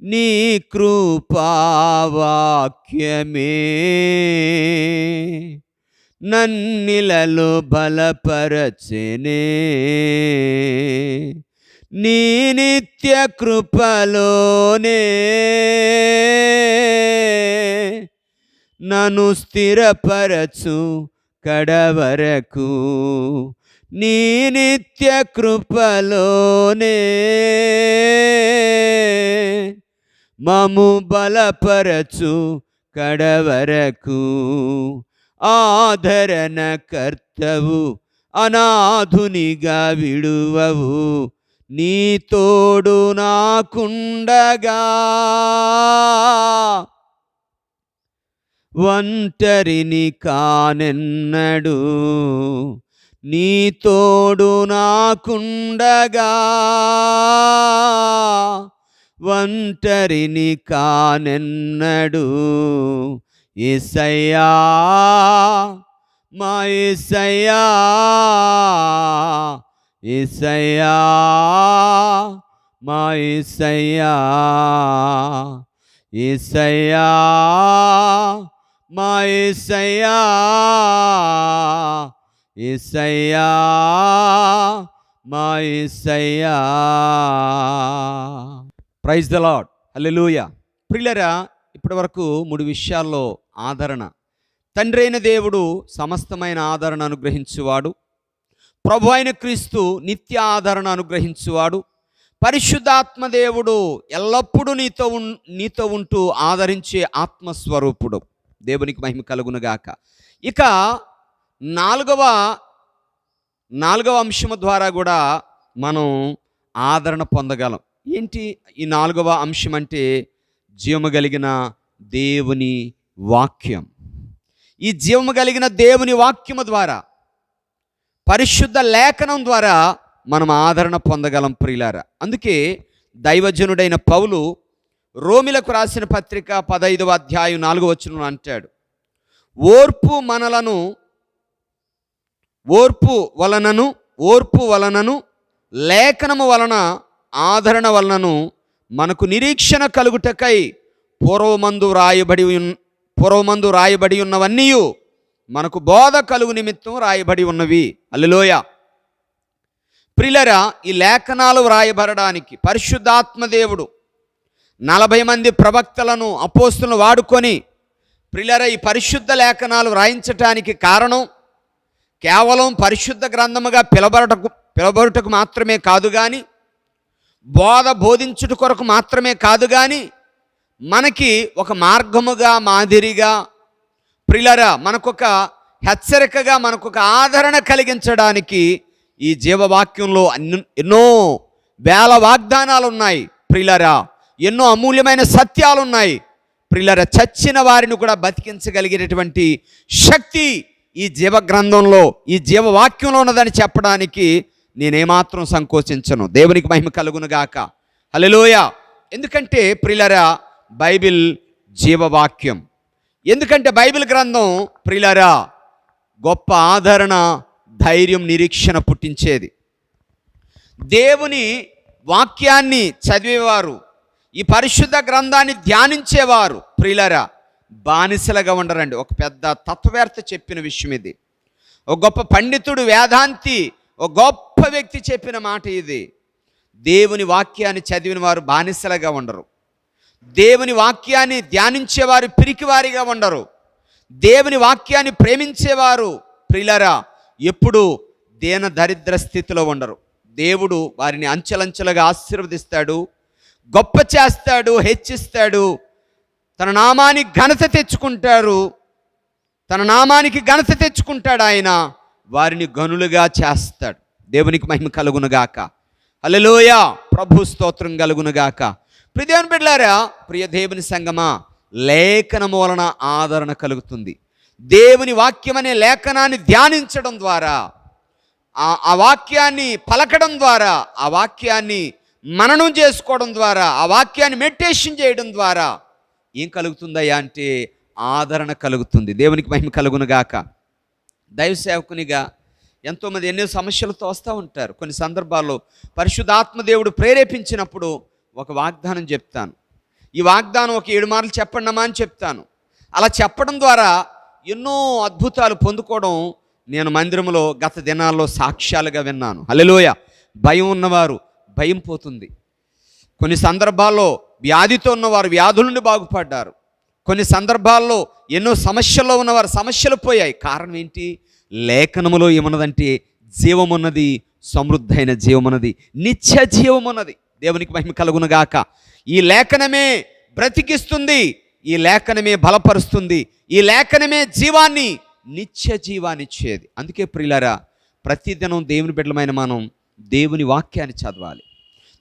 నీ కృపావాక్యమే నన్నిలలో బలపరచెనే, నీ నిత్య కృపలోనే నన్ను స్థిరపరచు కడవరకు, నీ నిత్య కృపలోనే మము బలపరచు కడవరకు. ఆదరణకర్తవు, అనాథునిగా విడువవు, నీ తోడు నాకుండగా ఒంటరిని కానెన్నడు, నీ తోడు నాకుండగా ఒంటరిని కానెన్నడు. యేసయ్యా మా యేసయ్యా, యేసయ్యా మా యేసయ్యా, యేసయ్యా మా యేసయ్యా, యేసయ్యా మా Yesayya. Praise the Lord. Hallelujah. ప్రియులారా, ఇప్పటి వరకు 3 విషయాల్లో ఆదరణ. తండ్రి అయిన దేవుడు సమస్తమైన ఆదరణ అనుగ్రహించువాడు. ప్రభు అయిన క్రీస్తు నిత్య ఆదరణ అనుగ్రహించువాడు. పరిశుద్ధాత్మ దేవుడు ఎల్లప్పుడూ నీతో ఉంటూ ఆదరించే ఆత్మస్వరూపుడు. దేవునికి మహిమ కలుగునుగాక. ఇక నాలుగవ అంశము ద్వారా కూడా మనం ఆదరణ పొందగలం. ఏంటి ఈ 4వ అంశం అంటే? జీవము కలిగిన దేవుని వాక్యం. ఈ జీవము కలిగిన దేవుని వాక్యము ద్వారా, పరిశుద్ధ లేఖనం ద్వారా మనం ఆదరణ పొందగలం ప్రియులారా. అందుకే దైవజనుడైన పౌలు రోమిలకు రాసిన పత్రిక 15వ అధ్యాయం 4వ వచనంలో అంటాడు, ఓర్పు వలనను లేఖనము వలన ఆదరణ వలనను మనకు నిరీక్షణ కలుగుటకై పూర్వమందు రాయబడి ఉన్నవన్నీ మనకు బోధ కలుగు నిమిత్తం రాయబడి ఉన్నవి. హల్లెలూయా. ప్రియులారా, ఈ లేఖనాలు వ్రాయబడడానికి పరిశుద్ధాత్మ దేవుడు 40 మంది ప్రవక్తలను, అపోస్తులను వాడుకొని ప్రియులారా ఈ పరిశుద్ధ లేఖనాలు వ్రాయించటానికి కారణం కేవలం పరిశుద్ధ గ్రంథముగా పిలబడుటకు మాత్రమే కాదు కానీ, బోధించుట కొరకు మాత్రమే కాదు కానీ, మనకి ఒక మార్గముగా, మాదిరిగా, ప్రియులారా మనకొక హెచ్చరికగా, మనకొక ఆదరణ కలిగించడానికి ఈ జీవవాక్యంలో ఎన్నో వేల వాగ్దానాలు ఉన్నాయి ప్రియులారా. ఎన్నో అమూల్యమైన సత్యాలు ఉన్నాయి ప్రియులారా. చచ్చిన వారిని కూడా బతికించగలిగినటువంటి శక్తి ఈ జీవ గ్రంథంలో, ఈ జీవవాక్యంలో ఉన్నదని చెప్పడానికి నేనేమాత్రం సంకోచించను. దేవునికి మహిమ కలుగునుగాక. హల్లెలూయా. ఎందుకంటే ప్రియులారా బైబిల్ జీవవాక్యం. ఎందుకంటే బైబిల్ గ్రంథం ప్రియులారా గొప్ప ఆదరణ, ధైర్యం, నిరీక్షణ పుట్టించేది. దేవుని వాక్యాన్ని చదివేవారు, ఈ పరిశుద్ధ గ్రంథాన్ని ధ్యానించేవారు ప్రియులారా బానిసలుగా ఉండరండి. ఒక పెద్ద తత్వవేత్త చెప్పిన విషయం ఇది. ఒక గొప్ప పండితుడు, వేదాంతి, ఒక గొప్ప వ్యక్తి చెప్పిన మాట ఇది. దేవుని వాక్యాన్ని చదివిన వారు బానిసలుగా ఉండరు. దేవుని వాక్యాన్ని ధ్యానించేవారు పిరికివారిగా ఉండరు. దేవుని వాక్యాన్ని ప్రేమించేవారు ప్రియులారా ఎప్పుడు దీన దరిద్ర స్థితిలో ఉండరు. దేవుడు వారిని అంచెలంచెలుగా ఆశీర్వదిస్తాడు, గొప్ప చేస్తాడు, హెచ్చిస్తాడు. తన నామానికి ఘనత తెచ్చుకుంటాడు ఆయన. వారిని గనులుగా చేస్తాడు. దేవునికి మహిమ కలుగునుగాక. హల్లెలూయా. ప్రభు స్తోత్రం కలుగునుగాక. ప్రియ దేవుని బిడ్డలారా, ప్రియ దేవుని సంగమా, లేఖనము వలన ఆదరణ కలుగుతుంది. దేవుని వాక్యం అనే లేఖనాన్ని ధ్యానించడం ద్వారా, ఆ వాక్యాన్ని పలకడం ద్వారా, ఆ వాక్యాన్ని మననం చేసుకోవడం ద్వారా, ఆ వాక్యాన్ని మెడిటేషన్ చేయడం ద్వారా ఏం కలుగుతుందయ్యా అంటే ఆదరణ కలుగుతుంది. దేవునికి మహిమ కలుగునుగాక. దైవ సేవకునిగా ఎంతోమంది ఎన్నో సమస్యలతో వస్తూ ఉంటారు. కొన్ని సందర్భాల్లో పరిశుద్ధాత్మ దేవుడు ప్రేరేపించినప్పుడు ఒక వాగ్దానం చెప్తాను. ఈ వాగ్దానం ఒక 7 మార్లు చెప్పండమ్మా అని చెప్తాను. అలా చెప్పడం ద్వారా ఎన్నో అద్భుతాలు పొందుకోవడం నేను మందిరంలో గత దినాల్లో సాక్ష్యాలుగా విన్నాను. హల్లెలూయా. భయం ఉన్నవారు భయం పోతుంది. కొన్ని సందర్భాల్లో వ్యాధితో ఉన్నవారు వ్యాధుల నుండి బాగుపడ్డారు. కొన్ని సందర్భాల్లో ఎన్నో సమస్యల్లో ఉన్నవారు సమస్యలు పోయాయి. కారణం ఏంటి? లేఖనములో ఏమన్నదంటే జీవమున్నది, సమృద్ధైన జీవమున్నది, నిత్య జీవమున్నది. దేవునికి మహిమ కలుగునుగాక. ఈ లేఖనమే బ్రతికిస్తుంది, ఈ లేఖనమే బలపరుస్తుంది, ఈ లేఖనమే జీవాన్ని, నిత్య జీవాన్ని ఇచ్చేది. అందుకే ప్రియులారా ప్రతిదినం దేవుని బిడ్డలమైన మనం దేవుని వాక్యాన్ని చదవాలి,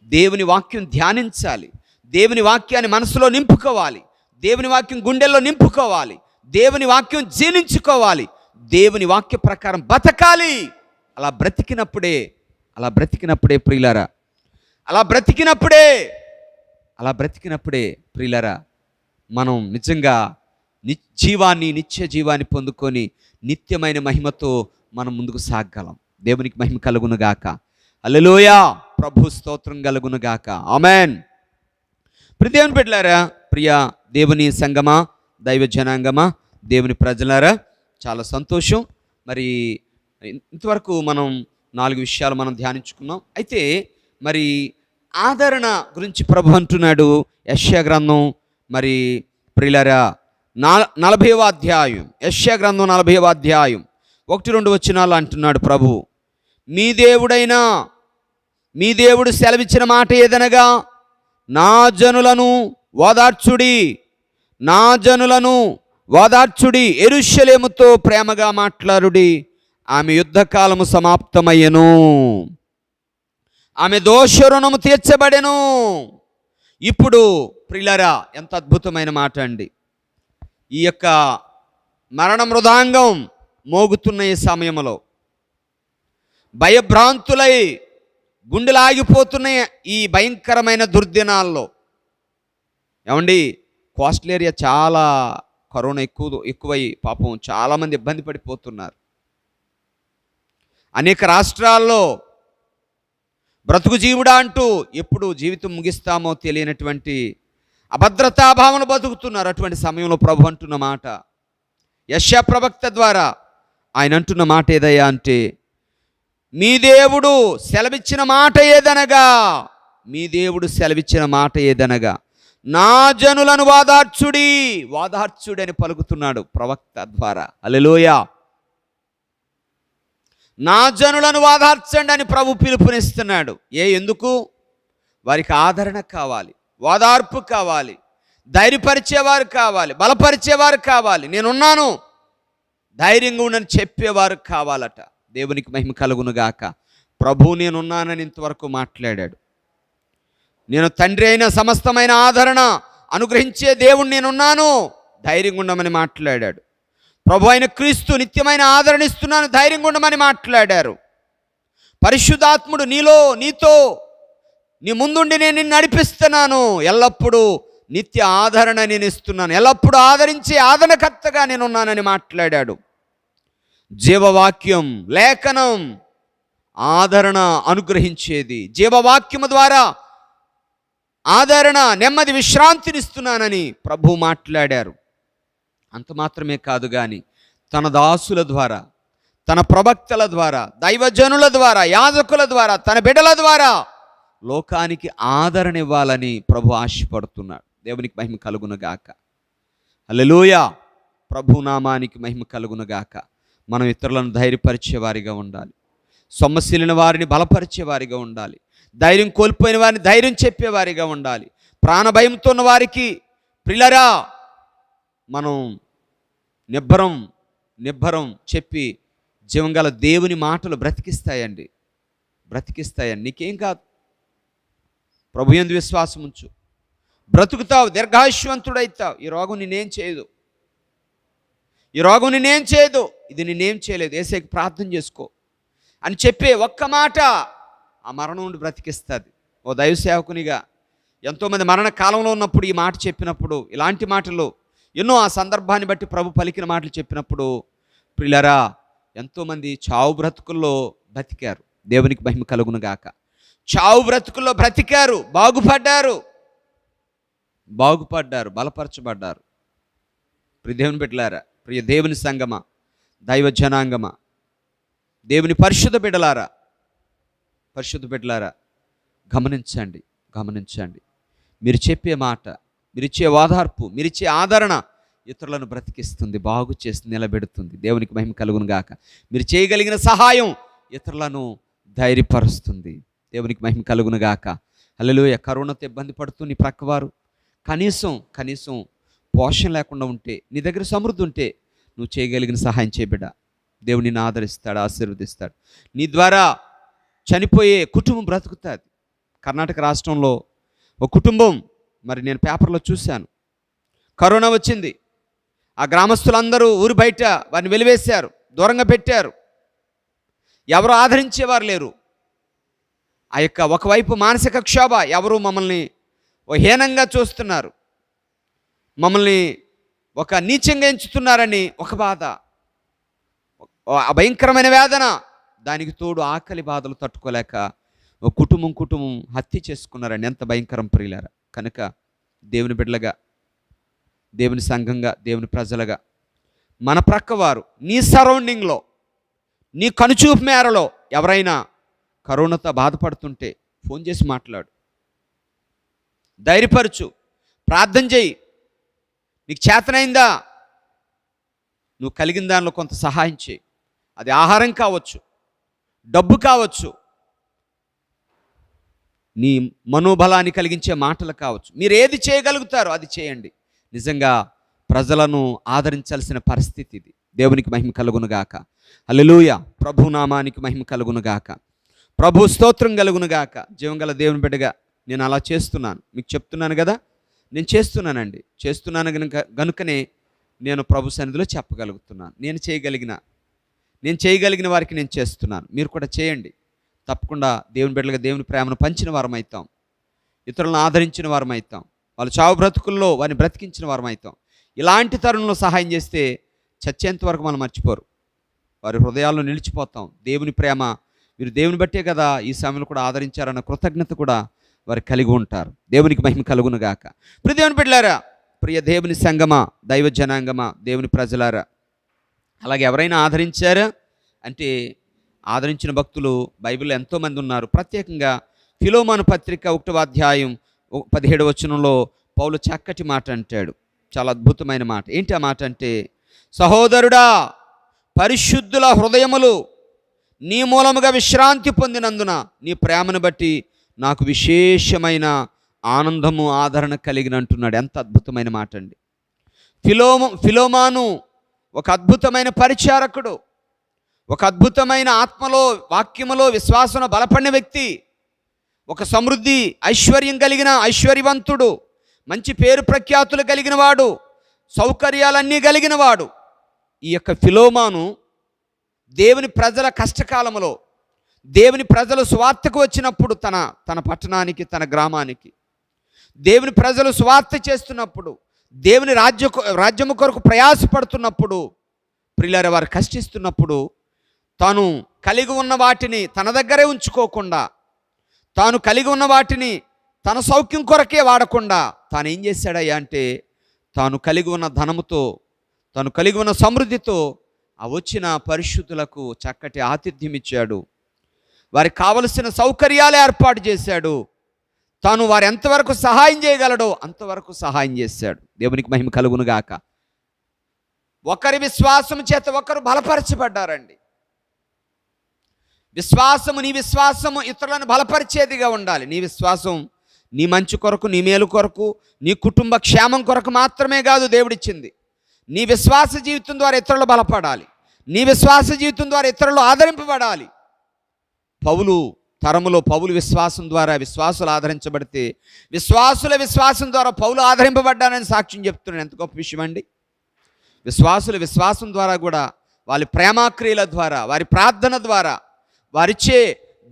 దేవుని వాక్యం ధ్యానించాలి, దేవుని వాక్యాన్ని మనసులో నింపుకోవాలి, దేవుని వాక్యం గుండెల్లో నింపుకోవాలి, దేవుని వాక్యం జీర్ణించుకోవాలి, దేవుని వాక్య ప్రకారం బతకాలి. అలా బ్రతికినప్పుడే ప్రియులారా, అలా బ్రతికినప్పుడే ప్రియులారా మనం నిజంగా నిత్య జీవాన్ని పొందుకొని నిత్యమైన మహిమతో మనం ముందుకు సాగగలం. దేవునికి మహిమ కలుగునుగాక. హల్లెలూయా. ప్రభు స్తోత్రం కలుగునుగాక. ఆమేన్. ప్రియ దేవుని బిడ్డలారా, ప్రియ దేవుని సంగమా, దైవ జనాంగమా, దేవుని ప్రజలారా, చాలా సంతోషం. మరి ఇంతవరకు మనం 4 విషయాలు మనం ధ్యానించుకున్నాం. అయితే మరి ఆదరణ గురించి ప్రభు అంటున్నాడు యెషయా గ్రంథం మరి ప్రియులారా 40వ అధ్యాయం, యెషయా గ్రంథం 40వ అధ్యాయం 1-2 వచనాలు అంటున్నాడు ప్రభు, మీ దేవుడు సెలవిచ్చిన మాట ఏదనగా, నా జనులను ఓదార్చుడి, యెరూషలేముతో ప్రేమగా మాట్లాడుడి, ఆమె యుద్ధకాలము సమాప్తమయ్యెను, ఆమె దోష రుణము తీర్చబడెను. ఇప్పుడు ప్రియులారా, ఎంత అద్భుతమైన మాట అండి. ఈ యొక్క మరణ మృదాంగం మోగుతున్న ఈ సమయంలో, భయభ్రాంతులై గుండెలు ఆగిపోతున్న ఈ భయంకరమైన దుర్దినాల్లో, ఏమండి, కోస్టల్ ఏరియా చాలా కరోనా ఎక్కువై పాపం చాలామంది ఇబ్బంది పడిపోతున్నారు. అనేక రాష్ట్రాల్లో బ్రతుకు జీవుడా అంటూ ఎప్పుడు జీవితం ముగిస్తామో తెలియనటువంటి అభద్రతాభావన బతుకుతున్నారు. అటువంటి సమయంలో ప్రభు అంటున్న మాట, యెషయా ప్రవక్త ద్వారా ఆయన అంటున్న మాట ఏదయ్యా అంటే, మీ దేవుడు సెలవిచ్చిన మాట ఏదనగా నా జనులను ఓదార్చుడి అని పలుకుతున్నాడు ప్రవక్త ద్వారా. హల్లెలూయా. నా జనులను ఓదార్చండి అని ప్రభు పిలుపునిస్తున్నాడు. ఎందుకు? వారికి ఆదరణ కావాలి, ఓదార్పు కావాలి, ధైర్యపరిచేవారు కావాలి, బలపరిచేవారు కావాలి, నేనున్నాను, ధైర్యంగా ఉండని చెప్పేవారు కావాలట. దేవునికి మహిమ కలుగును గాక. ప్రభు నేనున్నానని ఇంతవరకు మాట్లాడాడు. నేను తండ్రి అయిన సమస్తమైన ఆదరణ అనుగ్రహించే దేవుడు నేనున్నాను, ధైర్యంగా ఉండమని మాట్లాడాడు. ప్రభు అయిన క్రీస్తు నిత్యమైన ఆదరణ ఇస్తున్నాను, ధైర్యంగా ఉండమని మాట్లాడారు. పరిశుద్ధాత్ముడు నీతో నీ ముందుండి నేను నిన్ను నడిపిస్తున్నాను, ఎల్లప్పుడూ నిత్య ఆదరణ నేను ఇస్తున్నాను, ఎల్లప్పుడూ ఆదరించే ఆదరణకర్తగా నేనున్నానని మాట్లాడాడు. జీవవాక్యం, లేఖనం ఆదరణ అనుగ్రహించేది. జీవవాక్యము ద్వారా ఆదరణ, నెమ్మది, విశ్రాంతినిస్తున్నానని ప్రభు మాట్లాడారు. అంత మాత్రమే కాదు కానీ తన దాసుల ద్వారా, తన ప్రవక్తల ద్వారా, దైవజనుల ద్వారా, యాజకుల ద్వారా, తన బిడ్డల ద్వారా లోకానికి ఆదరణ ఇవ్వాలని ప్రభు ఆశపడుతున్నాడు. దేవునికి మహిమ కలుగునుగాక. హల్లెలూయా. ప్రభు నామానికి మహిమ కలుగునుగాక. మనం ఇతరులను ధైర్యపరిచేవారిగా ఉండాలి, సొమ్మసిలిన వారిని బలపరిచేవారిగా ఉండాలి, ధైర్యం కోల్పోయిన వారిని ధైర్యం చెప్పేవారిగా ఉండాలి. ప్రాణభయంతో ఉన్న వారికి ప్రియులారా మనం నిబ్బరం చెప్పి జీవంగల దేవుని మాటలు బ్రతికిస్తాయండి. నీకేం కాదు, ప్రభు యందు విశ్వాసం ఉంచు, బ్రతుకుతావు, దీర్ఘాయుష్మంతుడైతావు. ఈ రోగం నిన్నేం చేయదు, ఇది నిన్నేం చేయలేదు, యేసయ్యకి ప్రార్థన చేసుకో అని చెప్పే ఒక్క మాట ఆ మరణం నుండి బ్రతికిస్తుంది. ఓ దైవ సేవకునిగా ఎంతోమంది మరణ కాలంలో ఉన్నప్పుడు ఈ మాట చెప్పినప్పుడు, ఇలాంటి మాటలు ఎన్నో ఆ సందర్భాన్ని బట్టి ప్రభు పలికిన మాటలు చెప్పినప్పుడు ప్రియులారా ఎంతోమంది చావు బ్రతుకుల్లో బ్రతికారు. దేవునికి మహిమ కలుగును గాక. చావు బ్రతుకుల్లో బ్రతికారు, బాగుపడ్డారు, బలపరచబడ్డారు. ప్రియ దేవుని బిడ్డలారా, ప్రియ దేవుని సంగమా, దైవ జనాంగమా, దేవుని పరిశుద్ధ బిడ్డలారా గమనించండి. మీరు చెప్పే మాట, మీరిచ్చే ఓదార్పు, మీరిచ్చే ఆదరణ ఇతరులను బ్రతికిస్తుంది, బాగు చేస్తుంది, నిలబెడుతుంది. దేవునికి మహిమ కలుగును గాక. మీరు చేయగలిగిన సహాయం ఇతరులను ధైర్యపరుస్తుంది. దేవునికి మహిమ కలుగును గాక. హల్లెలూయా. కరోనాతో ఇబ్బంది పడుతూ నీ ప్రక్కవారు కనీసం పోషణ లేకుండా ఉంటే, నీ దగ్గర సమృద్ధి ఉంటే నువ్వు చేయగలిగిన సహాయం చేయబిడ్డ. దేవుడు నిన్ను ఆదరిస్తాడు, ఆశీర్వదిస్తాడు. నీ ద్వారా చనిపోయే కుటుంబం బ్రతుకుతుంది. కర్ణాటక రాష్ట్రంలో ఒక కుటుంబం, మరి నేను పేపర్లో చూశాను, కరోనా వచ్చింది. ఆ గ్రామస్తులందరూ ఊరి బయట వారిని వెలివేశారు, దూరంగా పెట్టారు, ఎవరు ఆదరించేవారు లేరు. ఆ యొక్క ఒకవైపు మానసిక క్షోభ, ఎవరు మమ్మల్ని హీనంగా చూస్తున్నారు, మమ్మల్ని ఒక నీచంగా ఎంచుతున్నారని ఒక బాధ, భయంకరమైన వేదన, దానికి తోడు ఆకలి బాధలు తట్టుకోలేక కుటుంబం హత్య చేసుకున్నారని. ఎంత భయంకరం ప్రియులారా. కనుక దేవుని బిడ్డలుగా, దేవుని సంఘంగా, దేవుని ప్రజలుగా మన ప్రక్కవారు, నీ సరౌండింగ్లో నీ కనుచూపు మేరలో ఎవరైనా కరోనాతో బాధపడుతుంటే ఫోన్ చేసి మాట్లాడు, ధైర్యపరచు, ప్రార్థన చేయి. నీకు చేతనైందా నువ్వు కలిగిన దానిలో కొంత సహాయం చేయి. అది ఆహారం కావచ్చు, డబ్బు కావచ్చు, నీ మనోబలాన్ని కలిగించే మాటలు కావచ్చు. మీరు ఏది చేయగలుగుతారో అది చేయండి. నిజంగా ప్రజలను ఆదరించాల్సిన పరిస్థితి ఇది. దేవునికి మహిమ కలుగునుగాక. హల్లెలూయా. ప్రభు నామానికి మహిమ కలుగునుగాక. ప్రభు స్తోత్రం కలుగునుగాక. జీవంగల దేవుని బిడ్డగా నేను అలా చేస్తున్నాను, మీకు చెప్తున్నాను కదా, నేను చేస్తున్నానండి. చేస్తున్నాను గనుకనే నేను ప్రభు సన్నిధిలో చెప్పగలుగుతున్నాను. నేను చేయగలిగిన వారికి నేను చేస్తున్నాను. మీరు కూడా చేయండి. తప్పకుండా దేవుని బిడ్డలుగా దేవుని ప్రేమను పంచిన వారం అవుతాం, ఇతరులను ఆదరించిన వారం అవుతాం, వాళ్ళ చావు బ్రతుకుల్లో వారిని బ్రతికించిన వారం అవుతాం. ఇలాంటి తరుణంలో సహాయం చేస్తే చచ్చేంత వరకు మనం మర్చిపోరు, వారి హృదయాల్లో నిలిచిపోతాం. దేవుని ప్రేమ మీరు దేవుని బట్టే కదా ఈ సమయంలో కూడా ఆదరించారన్న కృతజ్ఞత కూడా వారు కలిగి ఉంటారు. దేవునికి మహిమ కలుగునుగాక. ప్రియ దేవుని బిడ్డలారా, ప్రియ దేవుని సంగమా, దైవ జనాంగమా, దేవుని ప్రజలారా, అలాగే ఎవరైనా ఆదరించారా అంటే ఆదరించిన భక్తులు బైబిల్లో ఎంతోమంది ఉన్నారు. ప్రత్యేకంగా ఫిలోమోను పత్రిక 1వ అధ్యాయం 17వ వచనంలో పౌలు చక్కటి మాట అంటాడు, చాలా అద్భుతమైన మాట. ఏంటి ఆ మాట అంటే, సహోదరుడా, పరిశుద్ధుల హృదయములు నీ మూలముగా విశ్రాంతి పొందినందున నీ ప్రేమను బట్టి నాకు విశేషమైన ఆనందము ఆదరణ కలిగిన అంటున్నాడు. ఎంత అద్భుతమైన మాట అండి. ఫిలోమాను ఒక అద్భుతమైన పరిచారకుడు, ఒక అద్భుతమైన ఆత్మలో వాక్యములో విశ్వాసంలో బలపడిన వ్యక్తి, ఒక సమృద్ధి ఐశ్వర్యం కలిగిన ఐశ్వర్యవంతుడు, మంచి పేరు ప్రఖ్యాతులు కలిగిన వాడు, సౌకర్యాలన్నీ కలిగిన వాడు. ఈ యొక్క ఫిలోమాను దేవుని ప్రజల కష్టకాలంలో, దేవుని ప్రజలు సువార్తకు వచ్చినప్పుడు తన పట్టణానికి, తన గ్రామానికి దేవుని ప్రజలు సువార్త చేస్తున్నప్పుడు, దేవుని రాజ్యము కొరకు ప్రయాసపడుతున్నప్పుడు, ప్రియులారా వారు కష్టిస్తున్నప్పుడు తాను కలిగి ఉన్న వాటిని తన దగ్గరే ఉంచుకోకుండా, తాను కలిగి ఉన్న వాటిని తన సౌఖ్యం కొరకే వాడకుండా తాను ఏం చేశాడయ్యా అంటే, తాను కలిగి ఉన్న ధనముతో, తాను కలిగి ఉన్న సమృద్ధితో ఆ వచ్చిన పరిశుద్ధులకు చక్కటి ఆతిథ్యం ఇచ్చాడు. వారికి కావలసిన సౌకర్యాలు ఏర్పాటు చేశాడు. తాను వారు ఎంతవరకు సహాయం చేయగలడో అంతవరకు సహాయం చేశాడు. దేవునికి మహిమ కలుగునుగాక. ఒకరి విశ్వాసం చేత ఒకరు బలపరచబడ్డారండి. నీ విశ్వాసము ఇతరులను బలపరిచేదిగా ఉండాలి. నీ విశ్వాసం నీ మంచి కొరకు, నీ మేలు కొరకు, నీ కుటుంబ క్షేమం కొరకు మాత్రమే కాదు దేవుడిచ్చింది. నీ విశ్వాస జీవితం ద్వారా ఇతరులు బలపడాలి. నీ విశ్వాస జీవితం ద్వారా ఇతరులు ఆదరింపబడాలి. పౌలు విశ్వాసం ద్వారా విశ్వాసులు ఆదరించబడితే, విశ్వాసుల విశ్వాసం ద్వారా పౌలు ఆదరింపబడ్డానని సాక్ష్యం చెప్తున్నాను. ఎంత గొప్ప విషయం అండి. విశ్వాసుల విశ్వాసం ద్వారా కూడా, వారి ప్రేమాక్రియల ద్వారా, వారి ప్రార్థన ద్వారా, వారిచ్చే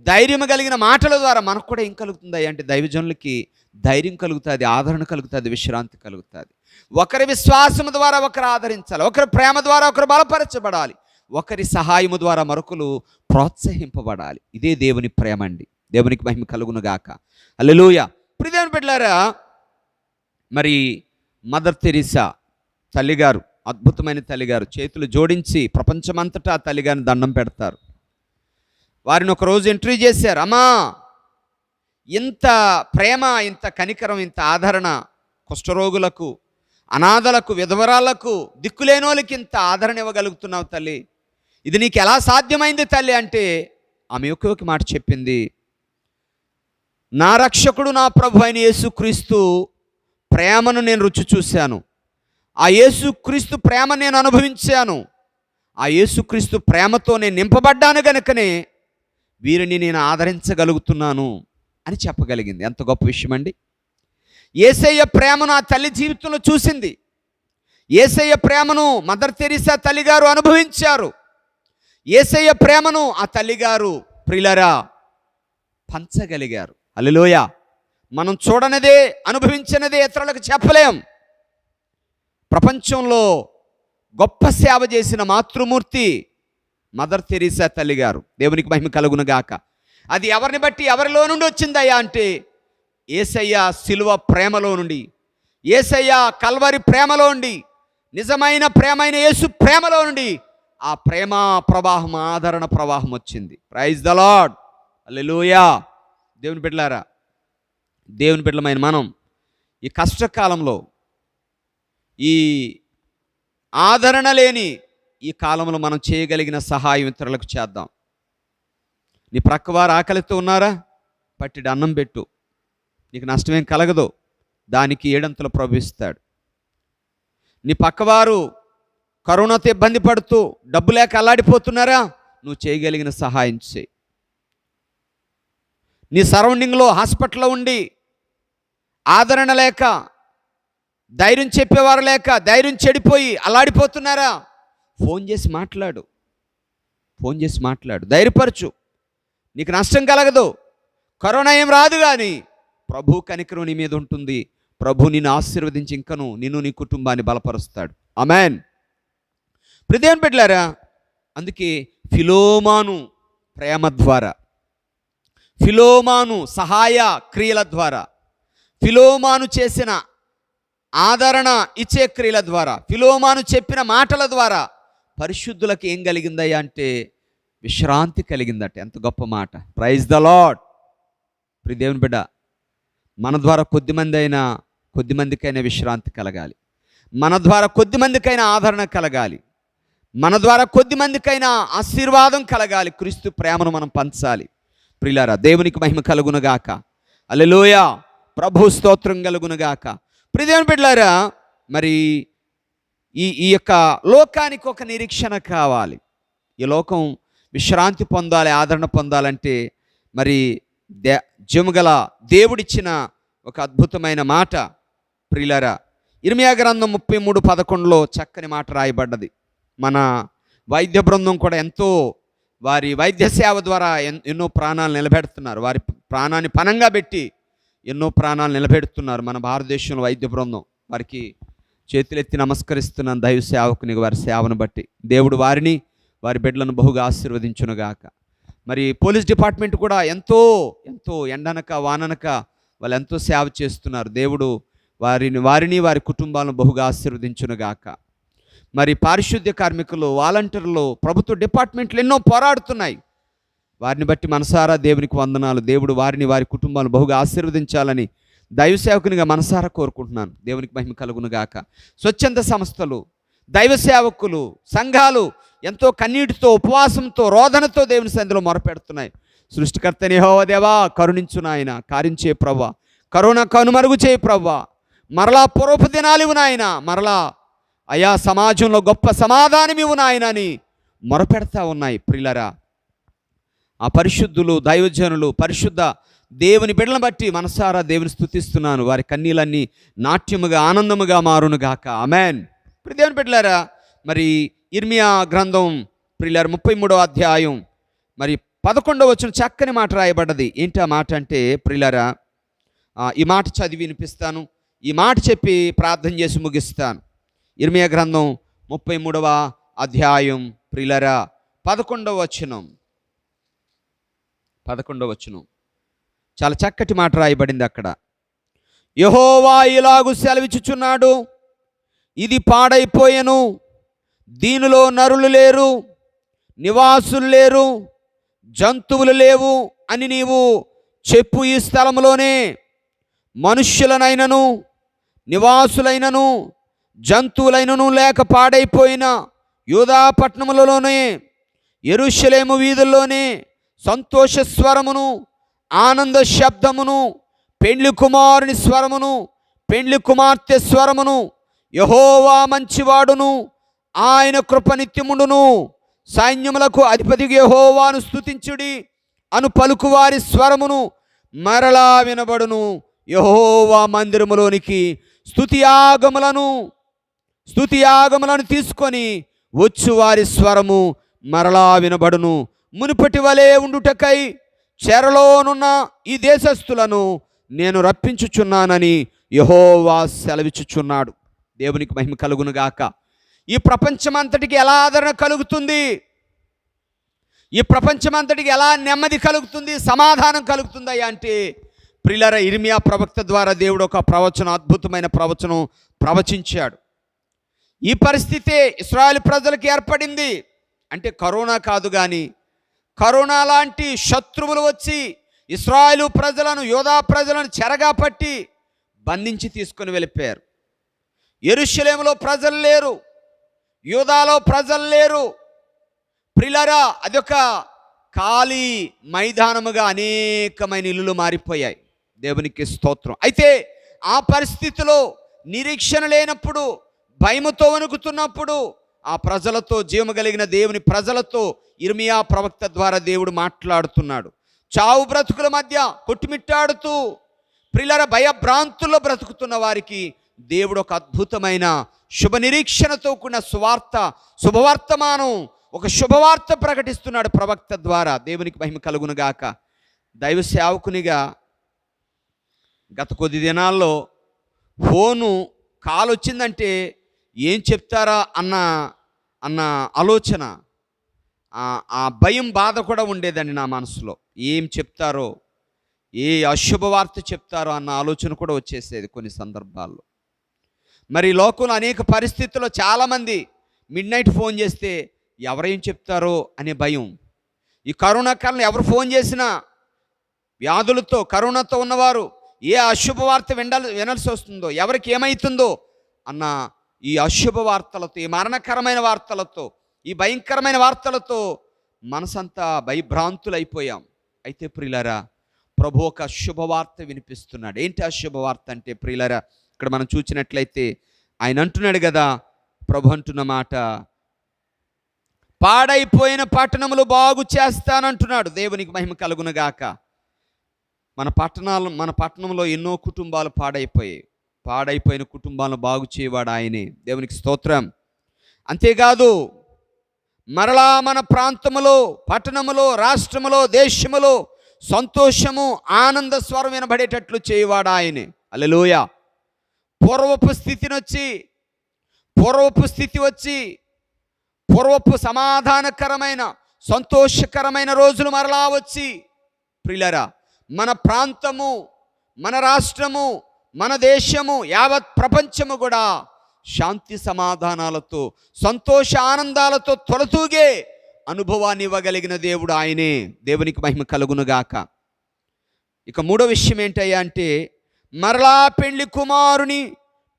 ధైర్యం కలిగిన మాటల ద్వారా మనకు కూడా ఏం కలుగుతుంది అంటే, దైవజనులకి ధైర్యం కలుగుతుంది, ఆదరణ కలుగుతుంది, విశ్రాంతి కలుగుతుంది. ఒకరి విశ్వాసం ద్వారా ఒకరు ఆదరించాలి, ఒకరి ప్రేమ ద్వారా ఒకరు బలపరచబడాలి, ఒకరి సహాయము ద్వారా మరొకరు ప్రోత్సహింపబడాలి. ఇదే దేవుని ప్రేమ అండి. దేవునికి మహిమ కలుగునుగాక. హల్లెలూయా. ప్రియ దేవుని బిడ్డలారా, మరి మదర్ తెరీసా తల్లిగారు, అద్భుతమైన తల్లిగారు, చేతులు జోడించి ప్రపంచమంతటా తల్లిగారిని దండం పెడతారు. వారిని ఒకరోజు ఇంటర్వ్యూ చేశారు. అమ్మా, ఇంత ప్రేమ, ఇంత కనికరం, ఇంత ఆదరణ, కుష్ఠరోగులకు, అనాథలకు, విధవరాలకు, దిక్కులేని వాళ్ళకి ఇంత ఆదరణ ఇవ్వగలుగుతున్నావు తల్లి, ఇది నీకు ఎలా సాధ్యమైంది తల్లి అంటే, ఆమె ఒకే మాట చెప్పింది, నా రక్షకుడు నా ప్రభు అయిన యేసుక్రీస్తు ప్రేమను నేను రుచి చూశాను. ఆ యేసుక్రీస్తు ప్రేమ నేను అనుభవించాను. ఆ యేసుక్రీస్తు ప్రేమతో నేను నింపబడ్డాను గనుకనే వీరిని నేను ఆదరించగలుగుతున్నాను అని చెప్పగలిగింది. ఎంత గొప్ప విషయం అండి. యేసయ్య ప్రేమను ఆ తల్లి జీవితంలో చూసింది. యేసయ్య ప్రేమను మదర్ తెరీసా తల్లిగారు అనుభవించారు. యేసయ్య ప్రేమను ఆ తల్లిగారు ప్రియులారా పంచగలిగారు. హల్లెలూయా. మనం చూడనిదే, అనుభవించినదే ఇతరులకు చెప్పలేం. ప్రపంచంలో గొప్ప సేవ చేసిన మాతృమూర్తి మదర్ తెరీసా తల్లిగారు. దేవునికి మహిమ కలుగునుగాక. అది ఎవరిని బట్టి, ఎవరిలో నుండి వచ్చిందయ్యా అంటే, యేసయ్య సిలువ ప్రేమలో నుండి, యేసయ్య కల్వరి ప్రేమలో నుండి, నిజమైన ప్రేమైన యేసు ప్రేమలో నుండి ఆ ప్రేమ ప్రవాహం, ఆదరణ ప్రవాహం వచ్చింది. ప్రైజ్ ద లార్డ్, హల్లెలూయా. దేవుని బిడ్డలారా, దేవుని బిడ్డలమైన మనం ఈ కష్టకాలంలో, ఈ ఆదరణ లేని ఈ కాలంలో మనం చేయగలిగిన సహాయం ఇతరులకు చేద్దాం. నీ ప్రక్కవారు ఆకలితో ఉన్నారా? పట్టిడి అన్నం పెట్టు, నీకు నష్టమేం కలగదు, దానికి ఏడంతలు ప్రభు ఇస్తాడు. నీ పక్కవారు కరోనాతో ఇబ్బంది పడుతూ డబ్బు లేక అల్లాడిపోతున్నారా? నువ్వు చేయగలిగిన సహాయం చేయి. నీ సరౌండింగ్లో హాస్పిటల్లో ఉండి ఆదరణ లేక, ధైర్యం చెప్పేవారు లేక, ధైర్యం చెడిపోయి అల్లాడిపోతున్నారా? ఫోన్ చేసి మాట్లాడు, ఫోన్ చేసి మాట్లాడు, ధైర్యపరచు. నీకు నష్టం కలగదు, కరోనా ఏం రాదు, కానీ ప్రభు కనికరం నీ మీద ఉంటుంది. ప్రభు నిన్ను ఆశీర్వదించి ఇంకను నిన్ను, నీ కుటుంబాన్ని బలపరుస్తాడు. ఆమేన్. ప్రియదేవుని బిడ్డలారా, అందుకే ఫిలోమాను ప్రేమ ద్వారా, ఫిలోమాను సహాయ క్రియల ద్వారా, ఫిలోమాను చేసిన ఆదరణ ఇచ్చే క్రియల ద్వారా, ఫిలోమాను చెప్పిన మాటల ద్వారా పరిశుద్ధులకు ఏం కలిగిందయ్యా అంటే విశ్రాంతి కలిగిందట. ఎంత గొప్ప మాట. Praise the Lord. ప్రియదేవుని బిడ్డ, మన ద్వారా కొద్దిమందికైనా విశ్రాంతి కలగాలి, మన ద్వారా కొద్దిమందికైనా ఆదరణ కలగాలి, మన ద్వారా కొద్దిమందికైనా ఆశీర్వాదం కలగాలి. క్రీస్తు ప్రేమను మనం పంచాలి. ప్రియులారా, దేవునికి మహిమ కలుగునుగాక. హల్లెలూయా. ప్రభు స్తోత్రం కలుగునుగాక. ప్రియదేవుని బిడ్డలారా, మరి ఈ యొక్క లోకానికి ఒక నిరీక్షణ కావాలి. ఈ లోకం విశ్రాంతి పొందాలి, ఆదరణ పొందాలంటే మరి జముగల దేవుడిచ్చిన ఒక అద్భుతమైన మాట. ప్రియులారా, ఇర్మియా గ్రంథం 33:11 చక్కని మాట రాయబడ్డది. మన వైద్య బృందం కూడా ఎంతో వారి వైద్య సేవ ద్వారా ఎన్నో ప్రాణాలు నిలబెడుతున్నారు. వారి ప్రాణాన్ని పణంగా పెట్టి ఎన్నో ప్రాణాలు నిలబెడుతున్నారు మన భారతదేశంలో వైద్య బృందం. వారికి చేతులెత్తి నమస్కరిస్తున్నాను, దైవ సేవకుని వారి సేవను బట్టి. దేవుడు వారిని, వారి బిడ్డలను బహుగా ఆశీర్వదించునుగాక. మరి పోలీస్ డిపార్ట్మెంట్ కూడా ఎంతో ఎండనక వాననక వాళ్ళు ఎంతో సేవ చేస్తున్నారు. దేవుడు వారిని వారి కుటుంబాలను బహుగా ఆశీర్వదించునుగాక. మరి పారిశుద్ధ్య కార్మికులు, వాలంటీర్లు, ప్రభుత్వ డిపార్ట్మెంట్లు ఎన్నో పోరాడుతున్నాయి. వారిని బట్టి మనసారా దేవునికి వందనాలు. దేవుడు వారిని, వారి కుటుంబాలను బహుగా ఆశీర్వదించాలని దైవ సేవకునిగా మనసారా కోరుకుంటున్నాను. దేవునికి మహిమ కలుగునుగాక. స్వచ్ఛంద సంస్థలు, దైవ సేవకులు, సంఘాలు ఎంతో కన్నీటితో, ఉపవాసంతో, రోదనతో దేవుని సన్నిధిలో మొరపెడుతున్నాయి. సృష్టికర్తని యెహోవా దేవా, కరుణించు నాయన, కార్యం చేయ ప్రభువా, కరోనా కనుమరుగు చేయ ప్రభువా, మరలా పూర్వపు దినాలు ఇవ్వు నాయన, మరలా అయా సమాజంలో గొప్ప సమాధానం ఇవ్వు నాయన అని మొరపెడతా ఉన్నాయి. ప్రియులారా, ఆ పరిశుద్ధులు, దైవజనులు, పరిశుద్ధ దేవుని బిడ్డలను బట్టి మనసారా దేవుని స్తుతిస్తున్నాను. వారి కన్నీలన్నీ నాట్యముగా, ఆనందముగా మారునుగాక. ఆమేన్. దేవుని బిడ్డలారా, మరి ఇర్మియా గ్రంథం ప్రియులారా 33వ అధ్యాయం మరి 11వ వచనం చక్కని మాట రాయబడ్డది. ఏంటి ఆ మాట అంటే, ప్రియులారా, ఈ మాట చదివి వినిపిస్తాను, ఈ మాట చెప్పి ప్రార్థన చేసి ముగిస్తాను. ఇర్మియా గ్రంథం 33వ అధ్యాయం ప్రియులారా 11వ వచనం చాలా చక్కటి మాట రాయబడింది అక్కడ. యెహోవా ఇలాగు సెలవిచ్చుచున్నాడు, ఇది పాడైపోయెను, దీనిలో నరులు లేరు, నివాసులు లేరు, జంతువులు లేవు అని నీవు చెప్పు ఈ స్థలంలోనే మనుష్యులనైనను, నివాసులైనను, జంతువులైనను లేక పాడైపోయిన యూదా పట్టణములలోనే, యెరూషలేము వీధుల్లోనే సంతోష స్వరమును, ఆనంద శబ్దమును, పెండ్లి కుమారుని స్వరమును, పెండ్లి కుమార్తె స్వరమును, యెహోవా మంచివాడును, ఆయన కృప నిత్యముండును, సైన్యములకు అధిపతి యెహోవాను స్తుతించుడి అను పలుకువారి స్వరమును మరలా వినబడును. యెహోవా మందిరములోనికి స్తుతియాగములను తీసుకొని వచ్చు వారి స్వరము మరలా వినబడును. మునుపటి వలె ఉండుటకై చెరలోనున్న ఈ దేశస్థులను నేను రప్పించుచున్నానని యెహోవా సెలవిచ్చుచున్నాడు. దేవునికి మహిమ కలుగునుగాక. ఈ ప్రపంచమంతటికి ఎలా ఆదరణ కలుగుతుంది? ఈ ప్రపంచమంతటికి ఎలా నెమ్మది కలుగుతుంది, సమాధానం కలుగుతుందయ్యా అంటే, ప్రియులారా, ఇర్మియా ప్రవక్త ద్వారా దేవుడు ఒక ప్రవచనం, అద్భుతమైన ప్రవచనం ప్రవచించాడు. ఈ పరిస్థితే ఇశ్రాయేలు ప్రజలకు ఏర్పడింది. అంటే కరోనా కాదు, కానీ కరోనా లాంటి శత్రువులు వచ్చి ఇశ్రాయేలు ప్రజలను, యోధా ప్రజలను చెరగా పట్టి బంధించి తీసుకొని వెళ్ళిపోయారు. యెరూషలేములో ప్రజలు లేరు, యూదాలో ప్రజలు లేరు. ప్రియులారా, అదొక ఖాళీ మైదానముగా అనేకమైన ఇల్లులు మారిపోయాయి. దేవునికి స్తోత్రం. అయితే ఆ పరిస్థితిలో నిరీక్షణ లేనప్పుడు, భయముతో వణుకుతున్నప్పుడు ఆ ప్రజలతో, జీవము కలిగిన దేవుని ప్రజలతో ఇర్మియా ప్రవక్త ద్వారా దేవుడు మాట్లాడుతున్నాడు. చావు బ్రతుకుల మధ్య కొట్టుమిట్టాడుతూ ప్రియులారా భయభ్రాంతుల్లో బ్రతుకుతున్న వారికి దేవుడు ఒక అద్భుతమైన శుభ నిరీక్షణతో కూడిన శుభవర్తమానం, ఒక శుభవార్త ప్రకటిస్తున్నాడు ప్రవక్త ద్వారా. దేవునికి మహిమ కలుగునుగాక. దైవ సేవకునిగా గత కొద్ది దినాల్లో ఫోను కాల్ వచ్చిందంటే ఏం చెప్తారా అన్న ఆలోచన, ఆ భయం, బాధ కూడా ఉండేదండి నా మనసులో. ఏం చెప్తారో, ఏ అశుభవార్త చెప్తారో అన్న ఆలోచన కూడా వచ్చేసేది కొన్ని సందర్భాల్లో. మరి లోకంలో అనేక పరిస్థితుల్లో చాలామంది మిడ్ నైట్ ఫోన్ చేస్తే ఎవరేం చెప్తారో అనే భయం. ఈ కరోనా కాలంలో ఎవరు ఫోన్ చేసినా వ్యాధులతో, కరోనాతో ఉన్నవారు ఏ అశుభవార్త వినాల్సి వస్తుందో, ఎవరికి ఏమవుతుందో అన్న ఈ అశుభ వార్తలతో, ఈ మరణకరమైన వార్తలతో, ఈ భయంకరమైన వార్తలతో మనసంతా భయభ్రాంతులైపోయాం. అయితే ప్రియులారా, ప్రభు ఒక శుభవార్త వినిపిస్తున్నాడు. ఏంటి ఆ శుభవార్త అంటే ప్రియులారా, ఇక్కడ మనం చూసినట్లయితే ఆయన అంటున్నాడు కదా, ప్రభు అంటున్న మాట, పాడైపోయిన పట్టణములు బాగు చేస్తానంటున్నాడు. దేవునికి మహిమ కలుగునుగాక. మన పట్టణంలో ఎన్నో కుటుంబాలు పాడైపోయిన కుటుంబాలను బాగు చేయవాడు ఆయనే. దేవునికి స్తోత్రం. అంతేకాదు మరలా మన ప్రాంతములో, పట్టణములో, రాష్ట్రములో, దేశములో సంతోషము, ఆనంద స్వరం వినబడేటట్లు చేయవాడు ఆయనే. హల్లెలూయా. పూర్వపు స్థితి వచ్చి పూర్వపు సమాధానకరమైన, సంతోషకరమైన రోజులు మరలా వచ్చి ప్రియులారా, మన ప్రాంతము, మన రాష్ట్రము, మన దేశము, యావత్ ప్రపంచము కూడా శాంతి సమాధానాలతో, సంతోష ఆనందాలతో తొలతూగే అనుభవాన్ని ఇవ్వగలిగిన దేవుడు ఆయనే. దేవునికి మహిమ కలుగునుగాక. ఇక మూడో విషయం ఏంటయ్యా అంటే, మరలా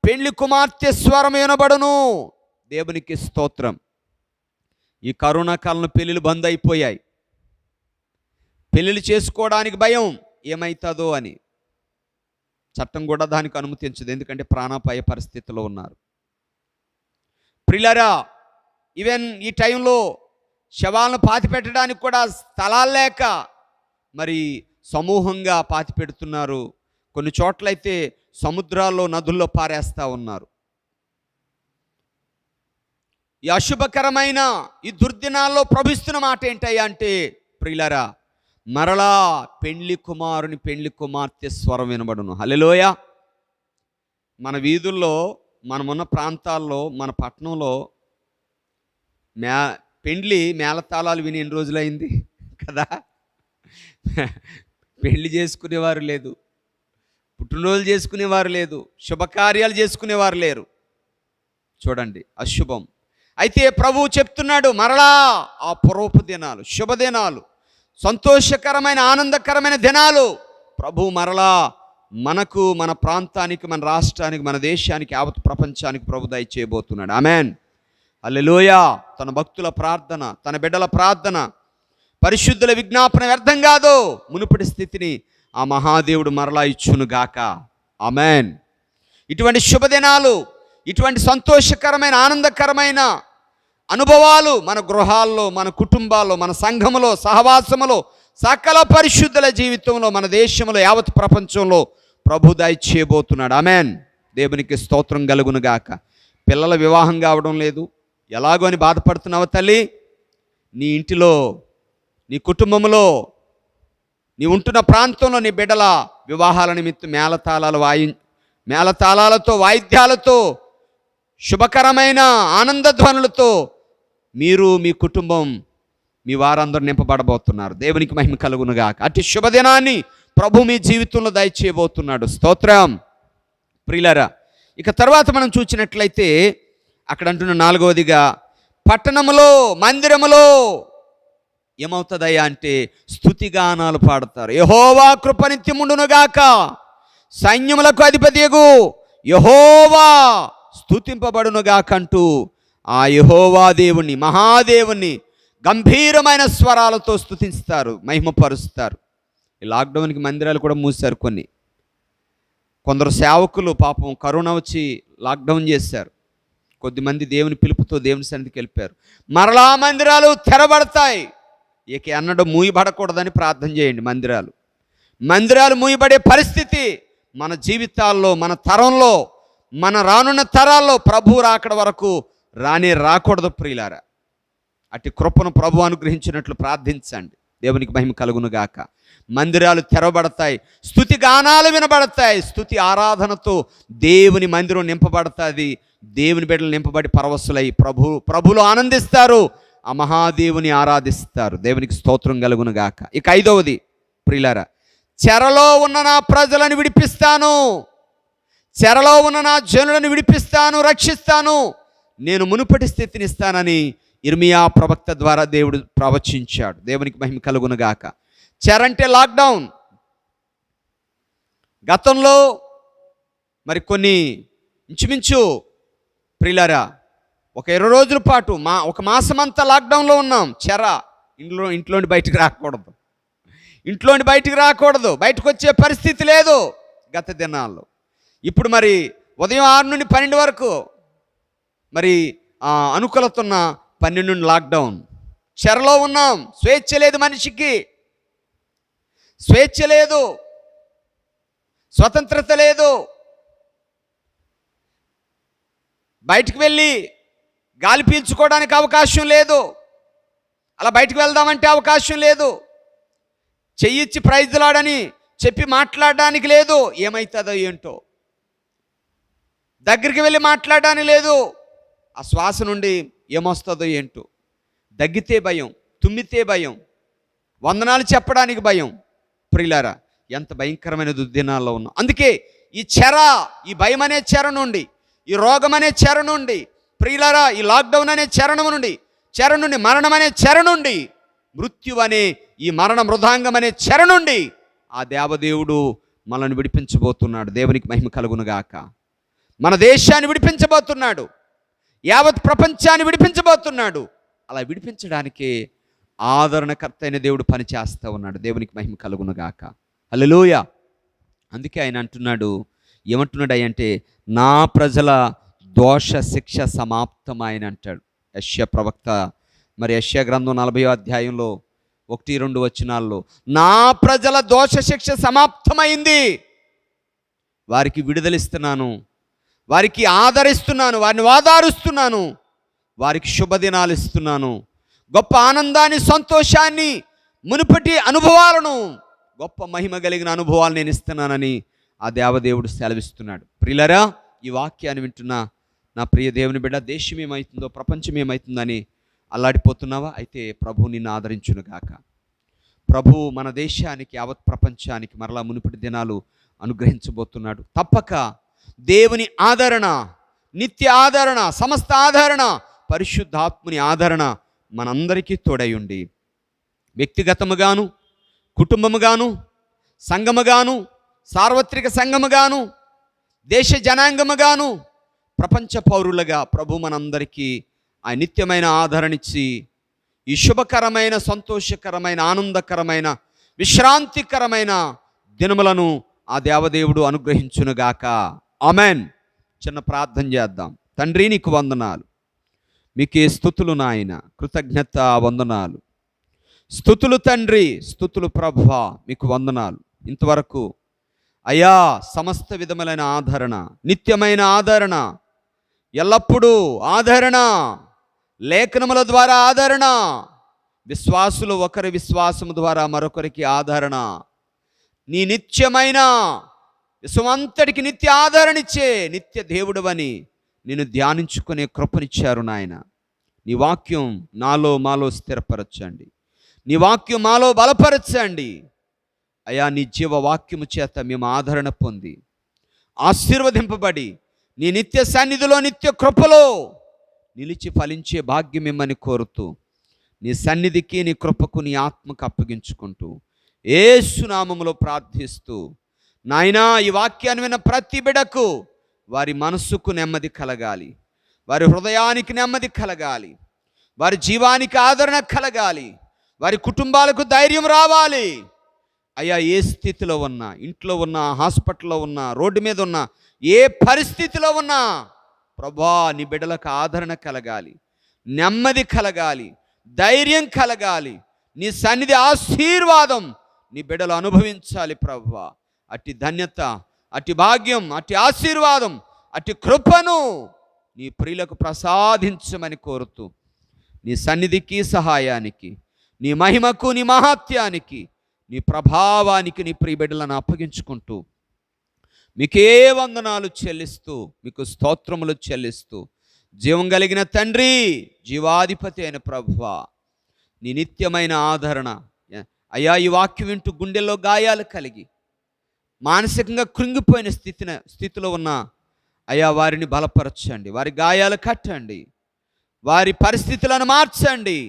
పెళ్లి కుమార్తె స్వరం వినబడును. దేవునికి స్తోత్రం. ఈ కరోనా కాలంలో పెళ్ళిళ్ళు బంద్ అయిపోయాయి. పెళ్ళిళ్ళు చేసుకోవడానికి భయం, ఏమవుతుందో అని. చట్టం కూడా దానికి అనుమతించదు, ఎందుకంటే ప్రాణాపాయ పరిస్థితిలో ఉన్నారు. ప్రియులారా, ఈవెన్ ఈ టైంలో శవాలను పాతిపెట్టడానికి కూడా స్థలాలు లేక మరి సమూహంగా పాతిపెడుతున్నారు. కొన్ని చోట్లయితే సముద్రాల్లో, నదుల్లో పారేస్తూ ఉన్నారు. ఈ అశుభకరమైన ఈ దుర్దినాల్లో ప్రవహిస్తున్న మాట ఏంటయ్యా అంటే ప్రియులారా, మరలా పెళ్లి కుమార్తె స్వరం వినబడును. హల్లెలూయా. మన వీధుల్లో, మనమున్న ప్రాంతాల్లో, మన పట్టణంలో పెండ్లి మేళతాళాలు విని ఎన్ని రోజులైంది కదా. పెళ్లి చేసుకునేవారు లేదు, పుట్టినరోజులు చేసుకునేవారు లేదు, శుభకార్యాలు చేసుకునేవారు లేరు. చూడండి, అశుభం. అయితే ప్రభువు చెప్తున్నాడు, మరలా ఆ పూర్వపు దినాలు, శుభదినాలు, సంతోషకరమైన, ఆనందకరమైన దినాలు ప్రభువు మరలా మనకు, మన ప్రాంతానికి, మన రాష్ట్రానికి, మన దేశానికి, యావత్ ప్రపంచానికి ప్రభు దయచేయబోతున్నాడు. ఆమెన్. హల్లెలూయా. తన భక్తుల ప్రార్థన, తన బిడ్డల ప్రార్థన, పరిశుద్ధుల విజ్ఞాపన వ్యర్థం కాదు. మునుపటి స్థితిని ఆ మహాదేవుడు మరలా ఇచ్చునుగాక. ఆమెన్. ఇటువంటి శుభదినాలు, ఇటువంటి సంతోషకరమైన, ఆనందకరమైన అనుభవాలు మన గృహాల్లో, మన కుటుంబాల్లో, మన సంఘములో, సహవాసములో, సకల పరిశుద్ధుల జీవితంలో, మన దేశంలో, యావత్ ప్రపంచంలో ప్రభు దయచేయబోతున్నాడు. ఆమెన్. దేవునికి స్తోత్రం కలుగునుగాక. పిల్లల వివాహం కావడం లేదు, ఎలాగో అని బాధపడుతున్నావు తల్లి. నీ ఇంటిలో, నీ కుటుంబంలో, నీ ఉంటున్న ప్రాంతంలో నీ బిడ్డల వివాహాల నిమిత్తం మేళతాళాలతో, వాయిద్యాలతో, శుభకరమైన ఆనందధ్వనులతో మీరు, మీ కుటుంబం, మీ వారందరూ నింపబడబోతున్నారు. దేవునికి మహిమ కలుగునుగాక. అట్టి శుభదినాన్ని ప్రభు మీ జీవితంలో దయచేయబోతున్నాడు. స్తోత్రం. ప్రియులారా, ఇక తర్వాత మనం చూసినట్లయితే అక్కడ అంటున్న నాలుగవదిగా, పట్టణములో, మందిరములో ఏమవుతుందయ్యా అంటే స్తుతిగానాలు పాడతారు. యెహోవా కృప నిత్యముండునుగాక, సైన్యములకు అధిపతియగు యెహోవా స్తుతింపబడునుగాకంటూ ఆ యెహోవా దేవుణ్ణి, మహాదేవుణ్ణి గంభీరమైన స్వరాలతో స్తుతిస్తారు, మహిమపరుస్తారు. ఈ లాక్డౌన్కి మందిరాలు కూడా మూసారు. కొందరు సేవకులు పాపం కరోనా వచ్చి లాక్డౌన్ చేశారు. కొద్దిమంది దేవుని పిలుపుతో దేవుని సన్నిధికి వెళ్ళిపోయారు. మరలా మందిరాలు తెరబడతాయి. ఇక అన్నడు మూయబడకూడదని ప్రార్థన చేయండి. మందిరాలు మూయబడే పరిస్థితి మన జీవితాల్లో, మన తరంలో, మన రానున్న తరాల్లో ప్రభు రాకడ వరకు రాకూడదు ప్రియులారా. అట్టి కృపను ప్రభు అనుగ్రహించినట్లు ప్రార్థించండి. దేవునికి మహిమ కలుగును గాక. మందిరాలు తెరవబడతాయి, స్తుతి గానాలు వినబడతాయి, స్తుతి ఆరాధనతో దేవుని మందిరం నింపబడతాది. దేవుని బిడ్డలు నింపబడి పరవశులై ప్రభులో ఆనందిస్తారు, ఆ మహాదేవుని ఆరాధిస్తారు. దేవునికి స్తోత్రం కలుగును గాక. ఇక 5వది ప్రియులారా, చెరలో ఉన్న నా ప్రజలను విడిపిస్తాను, చెరలో ఉన్న నా జనులను విడిపిస్తాను, రక్షిస్తాను, నేను మునుపటి స్థితిని ఇస్తానని ఇర్మియా ప్రవక్త ద్వారా దేవుడు ప్రవచించాడు. దేవునికి మహిమ కలుగును గాక. చెరంటే లాక్డౌన్. గతంలో మరి కొన్ని ఇంచుమించు ప్రియులారా ఒక 20 రోజుల పాటు ఒక మాసమంతా లాక్డౌన్లో ఉన్నాం. ఇంట్లోండి బయటికి రాకూడదు, బయటకు వచ్చే పరిస్థితి లేదు గత దినాల్లో. ఇప్పుడు మరి ఉదయం 6 నుండి 12 వరకు మరి అనుకూలత ఉన్న 12 నుండి లాక్డౌన్. చెరలో ఉన్నాం, స్వేచ్ఛ లేదు, మనిషికి స్వేచ్ఛ లేదు, స్వతంత్రత లేదు. బయటికి వెళ్ళి గాలి పీల్చుకోవడానికి అవకాశం లేదు, అలా బయటికి వెళ్దామంటే అవకాశం లేదు, చెయ్యిచ్చి ప్రైజ్లాడని చెప్పి మాట్లాడడానికి లేదు. ఏమవుతుందో ఏంటో, దగ్గరికి వెళ్ళి మాట్లాడడానికి లేదు. ఆ శ్వాస నుండి ఏమొస్తుందో ఏంటో, దగ్గితే భయం, తుమ్మితే భయం, వందనాలు చెప్పడానికి భయం. ప్రియులారా, ఎంత భయంకరమైన దుర్దినాల్లో ఉన్నాం. అందుకే ఈ భయం అనే చెర నుండి, ఈ రోగం అనే చెర నుండి, ప్రియులారా ఈ లాక్డౌన్ అనే చెర నుండి, మరణం అనే చెర నుండి, మృత్యు అనే ఈ మరణ మృదాంగం అనే చెర నుండి ఆ దేవదేవుడు మనల్ని విడిపించబోతున్నాడు. దేవునికి మహిమ కలుగునుగాక. మన దేశాన్ని విడిపించబోతున్నాడు, యావత్ ప్రపంచాన్ని విడిపించబోతున్నాడు. అలా విడిపించడానికే ఆదరణకర్త అయిన దేవుడు పనిచేస్తూ ఉన్నాడు. దేవునికి మహిమ కలుగునుగాక. హల్లెలూయా. అందుకే ఆయన ఏమంటున్నాడు అంటే నా ప్రజల దోష శిక్ష సమాప్తం ఆయన అంటాడు. యెషయా ప్రవక్త మరి యెషయా గ్రంథం 40వ అధ్యాయంలో 1-2 వచనాల్లో నా ప్రజల దోష శిక్ష సమాప్తమైంది, వారికి విడుదలిస్తున్నాను, వారికి ఆదరిస్తున్నాను, వారిని వాదారుస్తున్నాను, వారికి శుభదినాలు ఇస్తున్నాను, గొప్ప ఆనందాన్ని, సంతోషాన్ని, మునుపటి అనుభవాలను, గొప్ప మహిమ కలిగిన అనుభవాలు నేను ఇస్తున్నానని ఆ దేవదేవుడు సెలవిస్తున్నాడు. ప్రియులారా, ఈ వాక్యాన్ని వింటున్న నా ప్రియ దేవుని బిడ్డ, దేశం ఏమవుతుందో, ప్రపంచం ఏమవుతుందని అల్లాడిపోతున్నావా? అయితే ప్రభు నిన్ను ఆదరించునుగాక. ప్రభు మన దేశానికి, యావత్ ప్రపంచానికి మరలా మునుపటి దినాలు అనుగ్రహించబోతున్నాడు. తప్పక దేవుని ఆదరణ, నిత్య ఆదరణ, సమస్త ఆదరణ, పరిశుద్ధాత్ముని ఆదరణ మనందరికీ తోడై ఉండి వ్యక్తిగతముగాను, కుటుంబముగాను, సంఘముగాను, సార్వత్రిక సంఘముగాను, దేశ జనాంగముగాను, ప్రపంచ పౌరులుగా ప్రభు మనందరికీ ఆ నిత్యమైన ఆదరణిచ్చి ఈ శుభకరమైన, సంతోషకరమైన, ఆనందకరమైన, విశ్రాంతికరమైన దినములను ఆ దేవదేవుడు అనుగ్రహించునుగాక. ఆమెన్. చిన్న ప్రార్థన చేద్దాం. తండ్రి, నీకు వందనాలు, మీకే స్తుతులు నాయన, కృతజ్ఞత వందనాలు. స్తుతులు తండ్రి, స్తుతులు ప్రభువా, మీకు వందనాలు. ఇంతవరకు అయ్యా సమస్త విధములైన ఆదరణ, నిత్యమైన ఆదరణ, ఎల్లప్పుడూ ఆదరణ, లేఖనముల ద్వారా ఆదరణ, విశ్వాసులు ఒకరి విశ్వాసము ద్వారా మరొకరికి ఆదరణ, నీ నిత్యమైన విశ్వమంతటికి నిత్య ఆదరణిచ్చే నిత్య దేవుడవని నేను ధ్యానించుకునే కృపనిచ్చారు నాయన. నీ వాక్యం మాలో స్థిరపరచండి, నీ వాక్యం మాలో బలపరచండి అయ్యా. నీ జీవ వాక్యము చేత మేము ఆదరణ పొంది ఆశీర్వదింపబడి నీ నిత్య సన్నిధిలో, నిత్య కృపలో నిలిచి ఫలించే భాగ్యం ఇమ్మని కోరుతూ నీ సన్నిధికి, నీ కృపకు, నీ ఆత్మకు అప్పగించుకుంటూ యేసు నామములో ప్రార్థిస్తూ, నాయనా ఈ వాక్యాన్ని విన్న ప్రతి బిడకు వారి మనస్సుకు నెమ్మది కలగాలి, వారి హృదయానికి నెమ్మది కలగాలి, వారి జీవానికి ఆదరణ కలగాలి, వారి కుటుంబాలకు ధైర్యం రావాలి. అయ్యా, ఏ స్థితిలో ఉన్నా, ఇంట్లో ఉన్నా, హాస్పిటల్లో ఉన్నా, రోడ్డు మీద ఉన్నా, ఏ పరిస్థితిలో ఉన్నా ప్రభా నీ బిడ్డలకు ఆదరణ కలగాలి, నెమ్మది కలగాలి, ధైర్యం కలగాలి. నీ సన్నిధి ఆశీర్వాదం నీ బిడ్డలు అనుభవించాలి ప్రభువా. అట్టి ధన్యత, అట్టి భాగ్యం, అట్టి ఆశీర్వాదం, అట్టి కృపను నీ ప్రియులకు ప్రసాదించమని కోరుతూ నీ సన్నిధికి, సహాయానికి, నీ మహిమకు, నీ మహాత్యానికి, నీ ప్రభావానికి నీ ప్రియ బిడ్డలను అప్పగించుకుంటూ మీకే వందనాలు చెల్లిస్తూ, మీకు స్తోత్రములు చెల్లిస్తూ, జీవం కలిగిన తండ్రి, జీవాధిపతి అయిన ప్రభువా, నీ నిత్యమైన ఆదరణ అయ్యా, ఈ వాక్యం వింటూ గుండెల్లో గాయాలు కలిగి మానసికంగా కృంగిపోయిన స్థితిలో ఉన్న అయ్యా వారిని బలపరచండి, వారి గాయాలు కట్టండి, వారి పరిస్థితులను మార్చండి,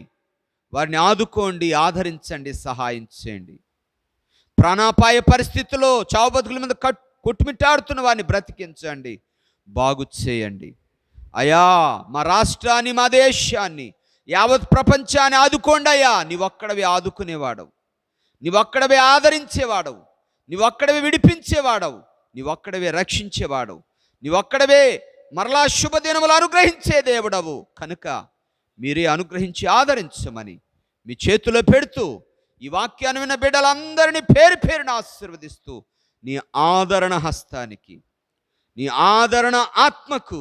వారిని ఆదుకోండి, ఆదరించండి, సహాయం చేయండి. ప్రాణాపాయ పరిస్థితుల్లో చావు బతుకుల మీద కొట్టుమిట్టాడుతున్న వారిని బ్రతికించండి, బాగు చేయండి. అయ్యా, మా రాష్ట్రాన్ని, మా దేశాన్ని, యావత్ ప్రపంచాన్ని ఆదుకోండి అయ్యా. నీవొక్కడవే ఆదుకునేవాడవు, నీవొక్కడవే ఆదరించేవాడవు, నీవొక్కడవే విడిపించేవాడవు, నీవొక్కడవే రక్షించేవాడవు, నీవొక్కడవే మరలా శుభదినములు అనుగ్రహించే దేవుడవు. కనుక మీరే అనుగ్రహించి ఆదరించమని మీ చేతిలో పెడుతూ ఈ వాక్యాన్ని విన్న బిడ్డలందరినీ పేరు పేరున ఆశీర్వదిస్తూ నీ ఆదరణ హస్తానికి, నీ ఆదరణ ఆత్మకు,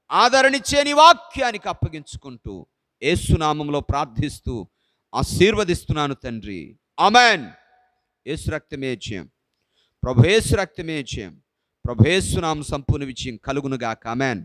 ఆదరణిచ్చే నీ వాక్యానికి అప్పగించుకుంటూ యేసు నామములో ప్రార్థిస్తూ ఆశీర్వదిస్తున్నాను తండ్రి. ఆమేన్. యేసు రక్తమే జయం, ప్రభు యేసు రక్తమే జయం, ప్రభు యేసు నామం సంపూర్ణ విజయం కలుగునుగాక. ఆమేన్.